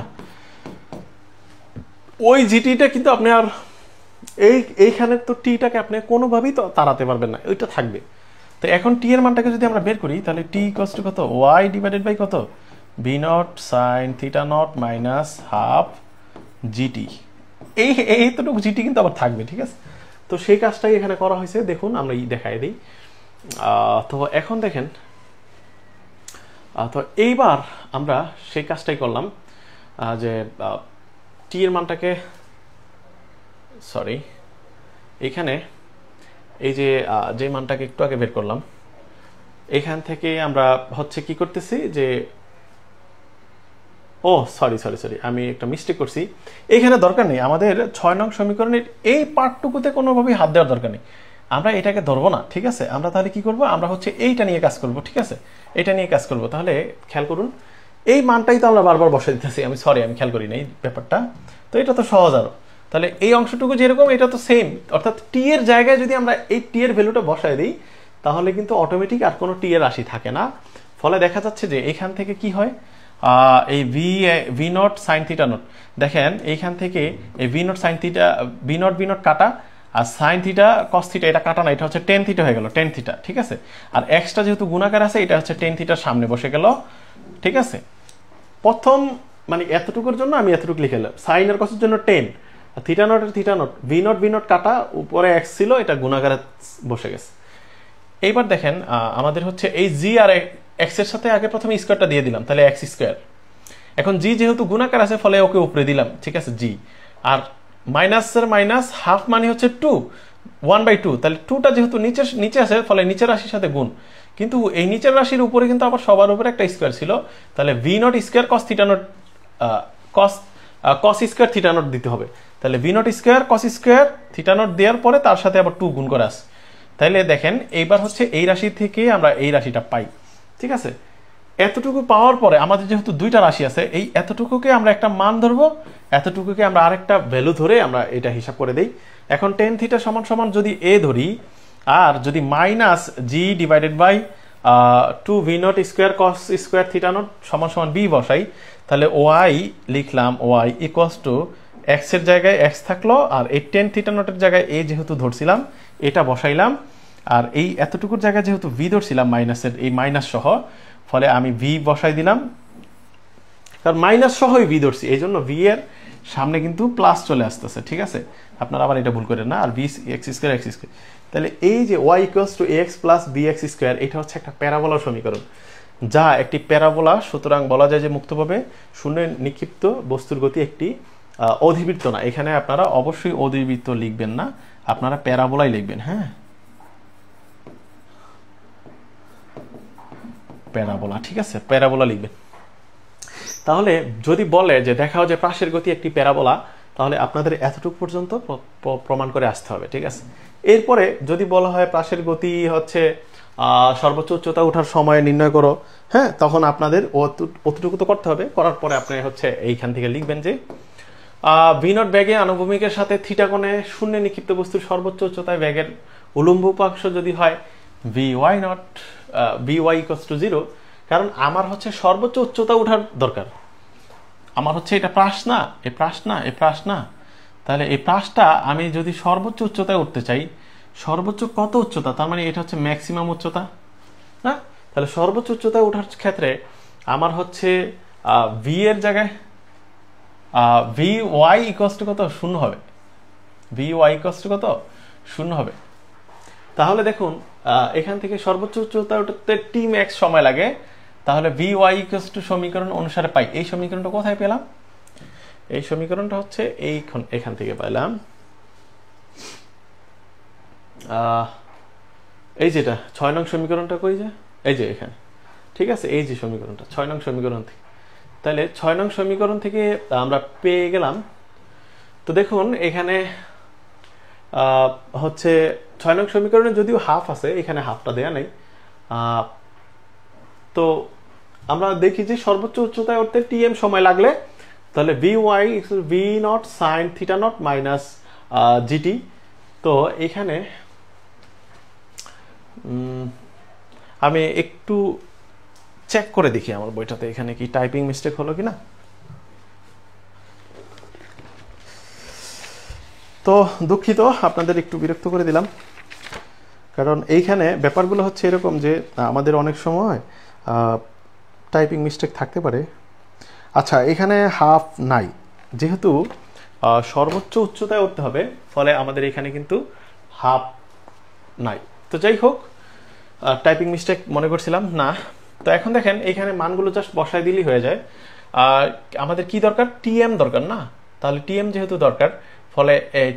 ওই জিটিটা কিন্তু আপনি আর এইখানে তো টিটাকে আপনি কোনোভাবেই তো তাড়াতে পারবেন না, ওইটা থাকবে। তো এখন টি এর মানটাকে যদি আমরা বের করি তাহলে টি ইকুয়ালস টু কত, ওয়াই ডিভাইডেড বাই কত, V naught sine theta naught minus half gt, এইতটুকু জিটি কিন্তু আবার থাকবে, ঠিক আছে? তো সেই কাজটাই এখানে করা হয়েছে, দেখুন আমরা দেখাই দিই। তো এখন দেখেন, তো এইবার আমরা সেই কাজটাই করলাম যে টি এর মানটাকে সরি এখানে এই যে মানটাকে একটু আগে বের করলাম, এখান থেকে আমরা হচ্ছে কি করতেছি যে সরি আমি একটা মিস্টেক করছি। এখানে দরকার নেই আমাদের 6 নং সমীকরণের এই পার্টটুকুতে কোনোভাবেই হাত দেওয়ার দরকার নেই, আমরা এটাকে ধরবো না, ঠিক আছে? আমরা তাহলে কি করব, আমরা হচ্ছে এইটা নিয়ে কাজ করব, ঠিক আছে? এটা নিয়ে কাজ করব। তাহলে খেয়াল করুন, এই মানটাই তো আমরা বারবার বসে দিতেছি, আমি খেয়াল করি না এই ব্যাপারটা। তো এটা তো সহজ আরো, তাহলে এই অংশটুকু যেরকম এটা তো সেম, অর্থাৎ টি এর জায়গায় যদি আমরা এই টি এর ভ্যালুটা বসায় দিই তাহলে কিন্তু অটোমেটিক আর কোনো টি এর রাশি থাকে না। ফলে দেখা যাচ্ছে যে এখান থেকে কি হয়, এই V naught sine theta not, দেখেন এইখান থেকে এই V naught sine theta, V naught কাটা, আর সাইন থিটা কস থিটা এটা কাটা না, এটা হচ্ছে টেন থিটা হয়ে গেল, টেন থিটা, ঠিক আছে? আর এক্সটা যেহেতু গুণাকার আছে এটা হচ্ছে টেন থিটার সামনে বসে গেল, ঠিক আছে? প্রথম মানে এতটুকুর জন্য আমি এতটুকু লিখে এলাম, সাইন আর কসের জন্য 10, থিটা নট ভি নট কাটা, উপরে এক্স ছিল এটা গুণাকারে বসে গেছে। এইবার দেখেন আমাদের হচ্ছে এই জি আর এক্স এর সাথে আগে প্রথমে স্কোয়ারটা দিয়ে দিলাম, তাহলে এক্স স্কোয়ার। এখন জি যেহেতু গুণাকার আছে ফলে ওকে উপরে দিলাম, ঠিক আছে? জি আর মাইনাসের মাইনাস হাফ মানে হচ্ছে 2, 1/2, তাহলে 2টা যেহেতু নিচে আছে ফলে নিচের রাশির সাথে গুণ, কিন্তু এই নিচের রাশির উপরে কিন্তু আবার সবার উপরে একটা স্কোয়ার ছিল, তাহলে V naught square cos theta not cos square theta not দিতে হবে। তাহলে V naught square cos square theta not দেওয়ার পরে তার সাথে আবার 2 গুণ করে আসে। তাহলে দেখেন এইবার হচ্ছে এই রাশি থেকে আমরা এই রাশিটা পাই, ঠিক আছে? এতটুকু পাওয়ার পরে আমাদের যেহেতু দুইটা রাশি আছে, এই এতটুকুকে আমরা একটা মান ধরবো, এতটুকুকে আমরা আরেকটা ভ্যালু ধরে আমরা এটা হিসাব করে দেই। এখন টেন থিটা সমান সমান যদি এ ধরি, আর যদি minus G divided by 2 V naught square cos square theta naught সমান সমান বি বসাই, তাহলে ওয়াই লিখলাম, ওয়াই ইকুয়ালস টু এক্স এর জায়গায় এক্স থাকলো, আর এই টেন থিটা নটের জায়গায় এ যেহেতু ধরছিলাম এটা বসাইলাম, আর এই এতটুকুর জায়গায় যেহেতু ভি ধরছিলাম মাইনাসের, এই মাইনাস সহ, ফলে আমি ভি বসাই দিলাম, কারণ মাইনাস সহই ভি ধরছি, এই জন্য ভি এর সামনে কিন্তু প্লাস চলে আসতেছে, ঠিক আছে? আপনারা আবার এটা ভুল করেন না। আর ভি এক্স স্কোয়ার, তাহলে এই যে Y equals to X plus B X square, এটা হচ্ছে একটা প্যারাবোলার সমীকরণ, যা একটি প্যারাবোলা, সুতরাং বলা যায় যে মুক্তভাবে শূন্যে নিক্ষিপ্ত বস্তুর গতি একটি অধিবৃত্ত না। এখানে আপনারা অবশ্যই অধিবৃত্ত লিখবেন না, আপনারা প্যারাবোলাই লিখবেন, হ্যাঁ, প্যারাবোলা, ঠিক আছে? প্যারাবোলা লিখবেন। তাহলে যদি বলে যে দেখাও যে পাশের গতি একটি প্যারাবোলা, তাহলে আপনাদের এতটুকু পর্যন্ত প্রমাণ করে আসতে হবে, ঠিক আছে? এরপরে যদি বলা হয় পাশের গতি হচ্ছে সর্বোচ্চ উচ্চতা ওঠার সময় নির্ণয় করো, হ্যাঁ, তখন আপনাদের অতটুকু তো করতে হবে। করার পরে আপনি হচ্ছে এইখান থেকে লিখবেন যে v0 ব্যাগে আনুভূমিকের সাথে থিটা কোণে শূন্যে নিক্ষিপ্ত বস্তুর সর্বোচ্চ উচ্চতায় ব্যাগের উলম্ব উপাংশ যদি হয় vy = 0, কারণ আমার হচ্ছে সর্বোচ্চ উচ্চতা ওঠার দরকার। আমার হচ্ছে এটা প্রাস না, এই প্রাস না, তাহলে এই প্রাসটা আমি যদি সর্বোচ্চ উচ্চতায় উঠতে চাই, সর্বোচ্চ কত উচ্চতা, তার মানে এটা হচ্ছে ম্যাক্সিমাম উচ্চতা না। তাহলে সর্বোচ্চ উচ্চতায় ওঠার ক্ষেত্রে আমার হচ্ছে ভি এর জায়গায় vy = কত, 0 হবে। vy = কত, 0 হবে। তাহলে দেখুন এখান থেকে সর্বোচ্চ উচ্চতা উঠতে t max সময় লাগে, তাহলে vy = সমীকরণ অনুসারে পাই। এই সমীকরণটা কোথায় পেলাম? এই সমীকরণটা হচ্ছে এখান থেকে পেলাম, এই যেটা 6 নং সমীকরণটা কই যে, এই যে এখানে, ঠিক আছে, এই যে সমীকরণটা 6 নং সমীকরণ থেকে। তাহলে 6 নং সমীকরণ থেকে আমরা পেয়ে গেলাম। তো দেখুন এখানে হচ্ছে 6 নং সমীকরণে যদিও হাফ আছে, এখানে হাফটা দেয়া নেই। তো আমরা দেখি যে সর্বোচ্চ উচ্চতায় উঠতে tm সময় লাগলে তাহলে vy = v0 sin θ0 minus gt। তো এখানে আমি একটু চেক করে দেখি আমার বইটাতে এখানে কি টাইপিং মিস্টেক হলো কিনা। তো দুঃখিত, আপনাদের একটু বিরক্ত করে দিলাম, কারণ এইখানে ব্যাপারগুলো হচ্ছে এরকম যে আমাদের অনেক সময় টাইপিং মিস্টেক থাকতে পারে। আচ্ছা, এখানে হাফ নাই, যেহেতু সর্বোচ্চ উচ্চতায় উঠতে হবে, ফলে আমাদের এখানে কিন্তু হাফ নাই। তো যাই হোক, টাইপিং মিস্টেক মনে করছিলাম না। তো এখন দেখেন এইখানে মানগুলো জাস্ট বসাই দিলেই হয়ে যায়। আমাদের কি দরকার? tm দরকার না। তাহলে tm যেহেতু দরকার, ফলে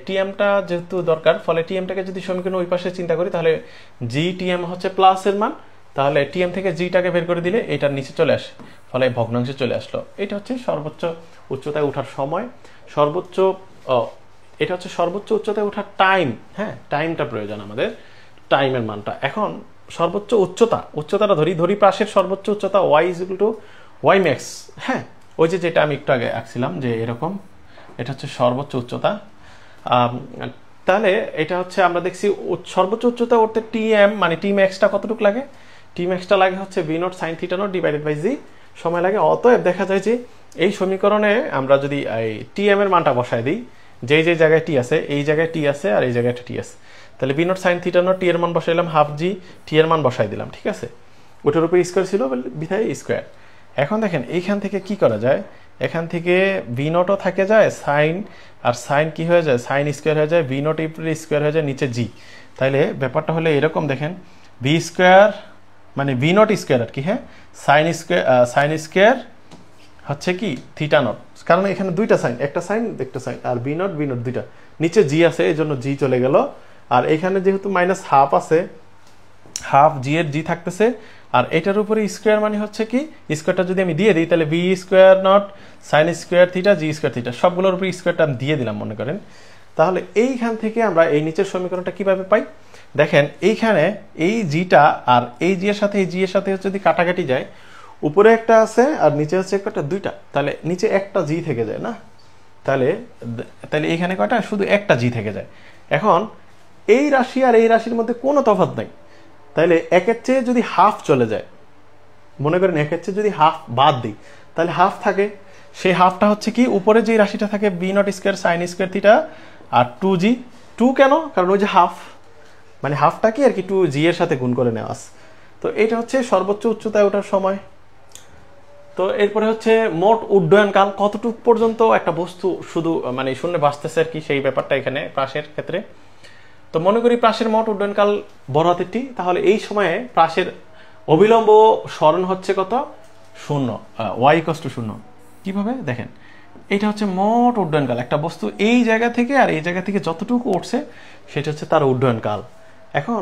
tmটা যেহেতু দরকার, ফলে tmটাকে যদি সমীকরণ ওই পাশে চিন্তা করি, তাহলে gtm হচ্ছে প্লাসের মান, তাহলে tm থেকে gটাকে বের করে দিলে এটার নিচে চলে আসে, ফলে ভগ্নাংশে চলে আসলো। এটা হচ্ছে সর্বোচ্চ উচ্চতায় ওঠার সময়, এটা হচ্ছে সর্বোচ্চ উচ্চতায় ওঠার টাইম। হ্যাঁ, টাইমটা প্রয়োজন আমাদের, টাইমের মানটা। এখন সর্বোচ্চ উচ্চতাটা ধরি প্রাসের সর্বোচ্চ উচ্চতা y = y max। হ্যাঁ, ওই যেটা আমি একটু আগে আঁকছিলাম যে এরকম, এটা হচ্ছে সর্বোচ্চ উচ্চতা। তাহলে এটা হচ্ছে আমরা দেখছি সর্বোচ্চ উচ্চতা উঠতে tm মানে t maxটা কতটুকু লাগে? t maxটা লাগে হচ্ছে v0 sin θ0 / g সময় লাগে। অতএব দেখা যায় যে এই সমীকরণে আমরা যদি এই tm এর মানটা বসায় দিই, যে জায়গায় t আছে, এই জায়গায় t আছে আর এই জায়গায় t আছে, তাহলে v0 sin θ0 t এর মান বসাইলাম হাফ g, t এর মান বসাই দিলাম, ঠিক আছে। ওটার উপরে স্কয়ার ছিল বিধায় স্কয়ার। এখন দেখেন এইখান থেকে কি করা যায়, এখান থেকে v0 ও থাকে যায়, সাইন আর সাইন কি হয়ে যায়, সাইন স্কয়ার হয়ে যায়, v0 এর স্কয়ার হয়ে যায় নিচে g। তাহলে ব্যাপারটা হলো এরকম, দেখেন v স্কয়ার মানে v0 স্কয়ার আর কি, হ্যাঁ, সাইন স্কয়ার হচ্ছে কি θ0, কারণ এখানে দুইটা সাইন, একটা সাইন আর v0 দুইটা, নিচে g আছে এজন্য g চলে গেল। আর এখানে যেহেতু মাইনাস হাফ আছে, হাফ জি এর জি থাকতেছে, আর এটার উপরে স্কয়ার মানে হচ্ছে কি, স্কয়ারটা যদি আমি দিয়ে দিই তাহলে v square sin square θ g square θ, সবগুলোর উপরে স্কয়ারটা আমি দিয়ে দিলাম মনে করেন। তাহলে এইখান থেকে আমরা এই নিচের সমীকরণটা কিভাবে পাই? দেখেন এইখানে এই জিটা আর এই জি এর সাথে এই জি এর সাথে যদি কাটাকাটি যায়, উপরে একটা আছে আর নিচে হচ্ছে একটা, দুইটা, তাহলে নিচে একটা জি থেকে যায় না, তাহলে এইখানে কয়টা, শুধু একটা জি থেকে যায়। এখন এই রাশি আর এই রাশির মধ্যে কোনো তফাৎ নাই, তাহলে একের চেয়ে যদি হাফ চলে যায়, মনে করেন একের চেয়ে যদি হাফ বাদ দিই তাহলে হাফ থাকে, সেই হাফটা হচ্ছে কি উপরে যে রাশিটা থাকে v0 স্কয়ার sin স্কয়ার θ আর 2g, 2 কেন, কারণ ওই যে হাফ মানে হাফটা কি আর কি 2g এর সাথে গুণ করে নেওয়া আছে। তো এটা হচ্ছে সর্বোচ্চ উচ্চতায় ওঠার সময়। তো এরপরে হচ্ছে মোট উড্ডয়নকাল, কতটুকু পর্যন্ত একটা বস্তু শুধু মানে শূন্যে ভাসতেছে আর কি, সেই ব্যাপারটা এখানে প্রাসের ক্ষেত্রে। তো মনে করি প্রাসের মোট উড্ডয়নকাল বড় হাতের টি, তাহলে এই সময়ে প্রাসের অবিলম্ব সরণ হচ্ছে কত, 0, y = 0। কিভাবে দেখেন, এটা হচ্ছে মোট উড্ডয়নকাল, একটা বস্তু এই জায়গা থেকে আর এই জায়গা থেকে যতটুকু উঠছে সেটা হচ্ছে তার উড্ডয়নকাল। এখন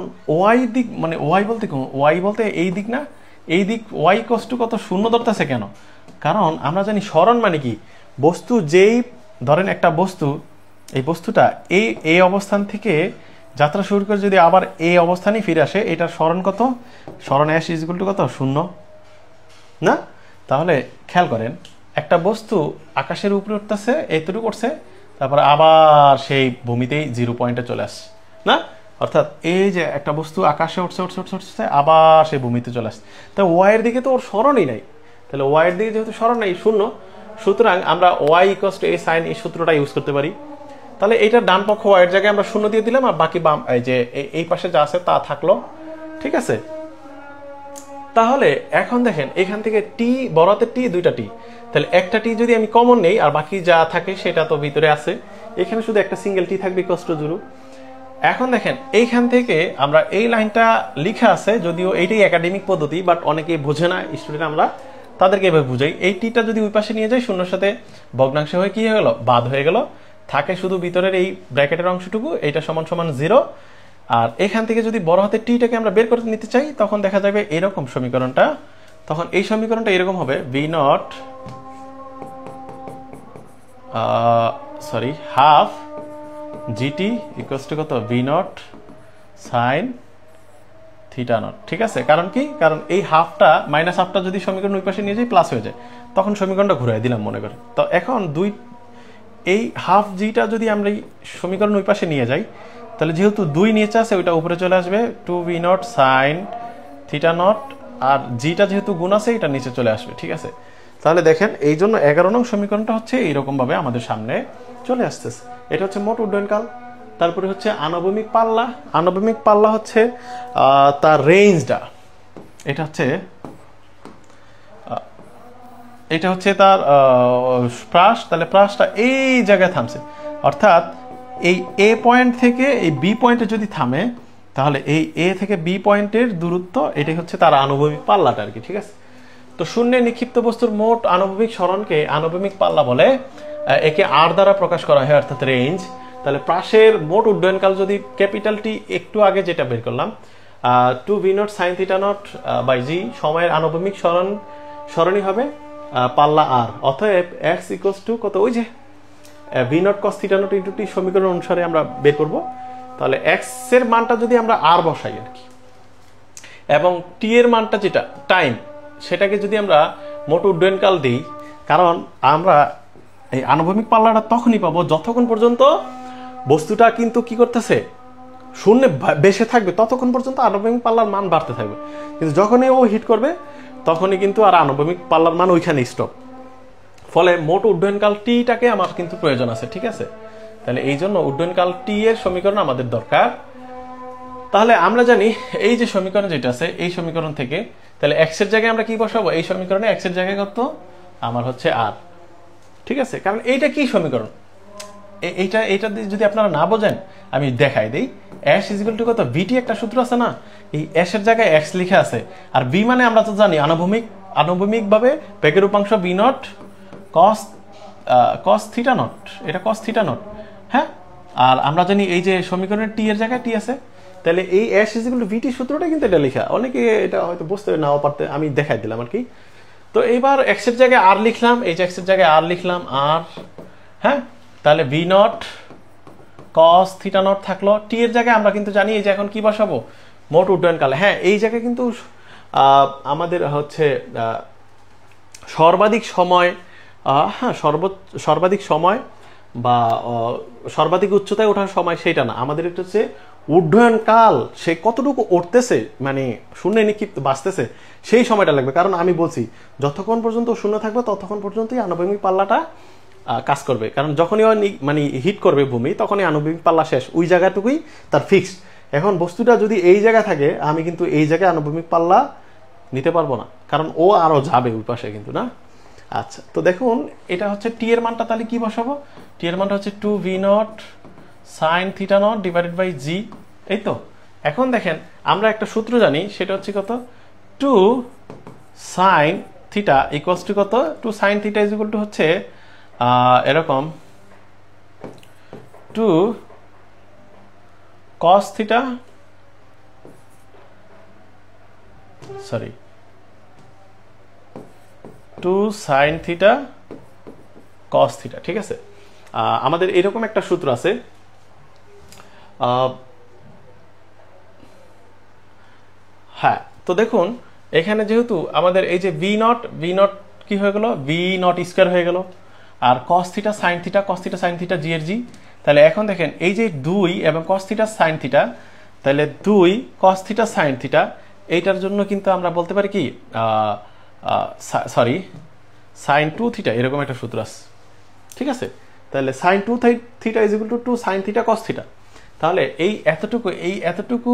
y দিক মানে y বলতে এই দিক না, এই দিক y = কত, 0 ধরতেছে কেন? কারণ আমরা জানি সরণ মানে কি, বস্তু যেই ধরেন একটা বস্তু, এই বস্তুটা এই অবস্থান থেকে যাত্রা শুরু করে যদি আবার এই অবস্থানেই ফিরে আসে, এটার স্মরণ কত? স্মরণ s ইকুয়াল টু কত? 0 না? তাহলে খেয়াল করেন, একটা বস্তু আকাশের উপরে উঠতেছে, এতটুকু উঠছে, তারপর আবার সেই ভূমিতেই 0 পয়েন্টে চলে আসছে না? অর্থাৎ এই যে একটা বস্তু আকাশে উঠছে আবার সেই ভূমিতে চলে আসছে, তা ওয়াইয়ের দিকে তো ওর স্মরণই নাই। তাহলে ওয়াইয়ের দিকে যেহেতু স্মরণ নেই, 0, সুতরাং আমরা Y equals to a sin এই সূত্রটা ইউজ করতে পারি। তাহলে এইটার ডান পক্ষ ওয়াইয়ের জায়গায় আমরা 0 দিয়ে দিলাম, আর বাকি বাম এই যে এই পাশে যা আছে তা থাকলো, ঠিক আছে? তাহলে এখন দেখেন এখান থেকে টি বড় হাতের টি, দুইটা টি, তাহলে একটা টি যদি আমি কমন নেই আর বাকি যা থাকে সেটা তো ভিতরে আছে, এখানে শুধু একটা সিঙ্গেল টি থাকবে ইকুয়ালস টু 0। এখন দেখেন এইখান থেকে আমরা এই লাইনটা লিখা আছে, যদিও এইটাই একাডেমিক পদ্ধতি, বাট অনেকেই বোঝে না স্টুডেন্ট, আমরা তাদেরকে এভাবে বুঝাই। এই টিটা যদি ওই পাশে নিয়ে যাই, শূন্যর সাথে ভগ্নাংশ হয়ে কি হয়ে গেল? বাদ হয়ে গেল, থাকে শুধু ভিতরের এই ব্র্যাকেটের অংশটুকু, এইটা সমান সমান 0। আর এখান থেকে যদি বড় হাতের টিটাকে আমরা বের করে নিতে চাই, তখন দেখা যাবে এরকম সমীকরণটা, তখন এই সমীকরণটা এরকম হবে, হাফ জিটি ইকুয়ালস টু কত? v0 sin থিটা নট, ঠিক আছে? কারণ কি? কারণ এই হাফটা মাইনাস হাফটা যদি সমীকরণ ওই পাশে নিয়ে যাই প্লাস হয়ে যায়, তখন সমীকরণটা ঘুরাই দিলাম মনে করে। তো এখন এই হাফ জিটা যদি আমরা এই সমীকরণ ওই পাশে নিয়ে যাই, তাহলে যেহেতু 2 নিচে আছে, ওইটা উপরে চলে আসবে, 2v0 sin থিটা নট, আর জিটা যেহেতু গুণ আছে এটা নিচে চলে আসবে, ঠিক আছে? তাহলে দেখেন এই জন্য 11 নং সমীকরণটা হচ্ছে এইরকম ভাবে আমাদের সামনে চলে আসতেছে। এটা হচ্ছে মোট উড্ডয়নকাল। তারপরে হচ্ছে আনুভূমিক পাল্লা। আনুভূমিক পাল্লা হচ্ছে তার রেঞ্জটা, এটা হচ্ছে তার প্রাস। তাহলে প্রাসটা এই জায়গায় থামছে, অর্থাৎ এই এ পয়েন্ট থেকে এই বি পয়েন্টে যদি থামে, তাহলে এই এ থেকে বি পয়েন্টের দূরত্ব, এটাই হচ্ছে তার আনুভূমিক পাল্লাটা আর কি, ঠিক আছে? তো শূন্যে নিক্ষিপ্ত বস্তুর মোট আনুভূমিক সরণকে আনুভূমিক পাল্লা বলে, একে আর দ্বারা প্রকাশ করা হয়, অর্থাৎ রেঞ্জ। তাহলে প্রাসের মোট উড্ডয়নকাল যদি ক্যাপিটাল টি একটু আগে যেটা বের করলাম, 2v0 sin theta naught by g, সময়ের আনুভূমিক সরণই হবে পাল্লা আর, অতএব x ইকুয়ালস টু কত? ওই যে v0 cos theta not into t সমীকরণ অনুসারে আমরা বের করব। তাহলে x এর মানটা যদি আমরা আর বসাই আর কি, এবং টি এর মানটা যেটা টাইম, সেটাকে যদি আমরা মোট উড্ডয়নকাল দিই, কারণ আমরা এই আনুভূমিক পাল্লাটা তখনই পাবো যতক্ষণ পর্যন্ত বস্তুটা কিন্তু কি করতেছে, শূন্যে বেশে থাকবে, ততক্ষণ পর্যন্ত আনুভূমিক পাল্লার মান বাড়তে থাকবে। কিন্তু যখনই ও হিট করবে, তখনই কিন্তু আর আনুভূমিক পাল্লার মান ওইখানে স্টপ। ফলে মোট উড্ডয়নকাল টিটাকে আমার কিন্তু প্রয়োজন আছে, ঠিক আছে? তাহলে এই জন্য উড্ডয়নকাল টি এর সমীকরণ আমাদের দরকার। তাহলে আমরা জানি এই যে সমীকরণ যেটা আছে, এই সমীকরণ থেকে তাহলে x এর জায়গায় আমরা কি বসাবো? এই সমীকরণে x এর জায়গায় কত? আমার হচ্ছে আর, ঠিক আছে? কারণ এইটা কি সমীকরণ, এইটা যদি আপনারা না বোঝেন আমি দেখাই দেই। s ইকুয়াল টু কত? vt একটা সূত্র আছে না, এই s এর জায়গায় x লেখা আছে, আর v মানে আমরা তো জানি আনুভূমিক ভাবে বেগের উপাংশ v0 cos থিটা নট, এটা cos থিটা নট, হ্যাঁ? আর আমরা জানি এই যে সমীকরণের টি এর জায়গায় টি আছে, তাহলে এই s ইকুয়াল টু vt সূত্রটা কিন্তু এটা লেখা, অনেকে এটা হয়তো বুঝতে নাও পারতে, আমি দেখাই দিলাম আর কি। তো এইবার x এর জায়গায় r লিখলাম, এই যে x এর জায়গায় r লিখলাম r, হ্যাঁ? তাহলে v0 cos থিটা নট থাকলো। টি এর জায়গায় আমরা কিন্তু জানি এই যে এখন কি বসাবো? মোট উড্ডয়নকাল। হ্যাঁ, এই জায়গায় কিন্তু আমাদের হচ্ছে সর্বাধিক সময়, সর্বাধিক সময় বা সর্বাধিক উচ্চতায় ওঠার সময় সেটা না, আমাদের এটা হচ্ছে উড্ডয়নকাল, সে কতটুকু উঠতেছে, মানে শূন্যে নিক্ষিপ্ত বাঁচতেছে, সেই সময়টা লাগবে। কারণ আমি বলছি যতক্ষণ পর্যন্ত শূন্য থাকবে ততক্ষণ পর্যন্তই আনুভূমিক পাল্লাটা কাজ করবে। কারণ যখনই মানে হিট করবে ভূমি, তখনই আনুভূমিক পাল্লা শেষ, ওই জায়গাটুকুই তার ফিক্সড। এখন বস্তুটা যদি এই জায়গায় থাকে, আমি কিন্তু এই জায়গায় আনুভূমিক পাল্লা নিতে পারবো না, কারণ ও আরো যাবে ওই পাশে কিন্তু না। আচ্ছা, তো দেখুন এটা হচ্ছে টি এর মানটা, তাহলে কি বসাবো? টি এর মানটা হচ্ছে 2v0 sin theta naught divided by g, এই তো। এখন দেখেন আমরা একটা সূত্র জানি, সেটা হচ্ছে কত? 2 sin থিটা ইকুয়ালস টু কত? 2 sin theta is equal two হচ্ছে এরকম 2 cos theta, sorry 2 sin theta cos theta, ঠিক আছে? আমাদের এরকম একটা সূত্র আছে, হ্যাঁ, তো দেখুন এখানে যেহেতু আমাদের এই যে ভি নট কি হয়ে গেল, ভি নট স্কোয়ার হয়ে গেল, আর কস থিটা সাইন থিটা জি এর জি। তাহলে এখন দেখেন এই যে 2 এবং কস থিটা সাইন থিটা, তাহলে 2 কস থিটা সাইন থিটা, এইটার জন্য কিন্তু আমরা বলতে পারি কি সরি সাইন 2 থিটা, এরকম একটা সূত্র আছে, ঠিক আছে। তাহলে sine 2 theta is equal to sine theta cos theta. তাহলে এই এতটুকু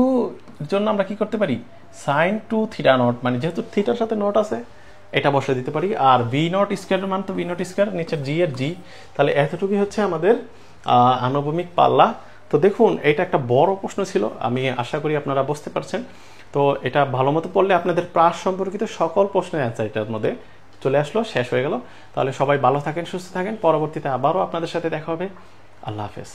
জন্য আমরা কি করতে পারি, সাইন 2 থিটা নট, মানে যেহেতু থিটার সাথে নট আছে এটা বসে দিতে পারি, আর ভি নট স্কোয়ার মান তো ভি নট স্কোয়ার, নিচের জি এর জি। তাহলে এতটুকুই হচ্ছে আমাদের আনুভূমিক পাল্লা। তো দেখুন এটা একটা বড় প্রশ্ন ছিল, আমি আশা করি আপনারা বুঝতে পারছেন। তো এটা ভালো মতো পড়লে আপনাদের প্রাস সম্পর্কিত সকল প্রশ্নের অ্যান্সার এটার মধ্যে চলে আসলো, শেষ হয়ে গেল। তাহলে সবাই ভালো থাকেন, সুস্থ থাকেন, পরবর্তীতে আবারও আপনাদের সাথে দেখা হবে। আল্লাহ হাফেজ।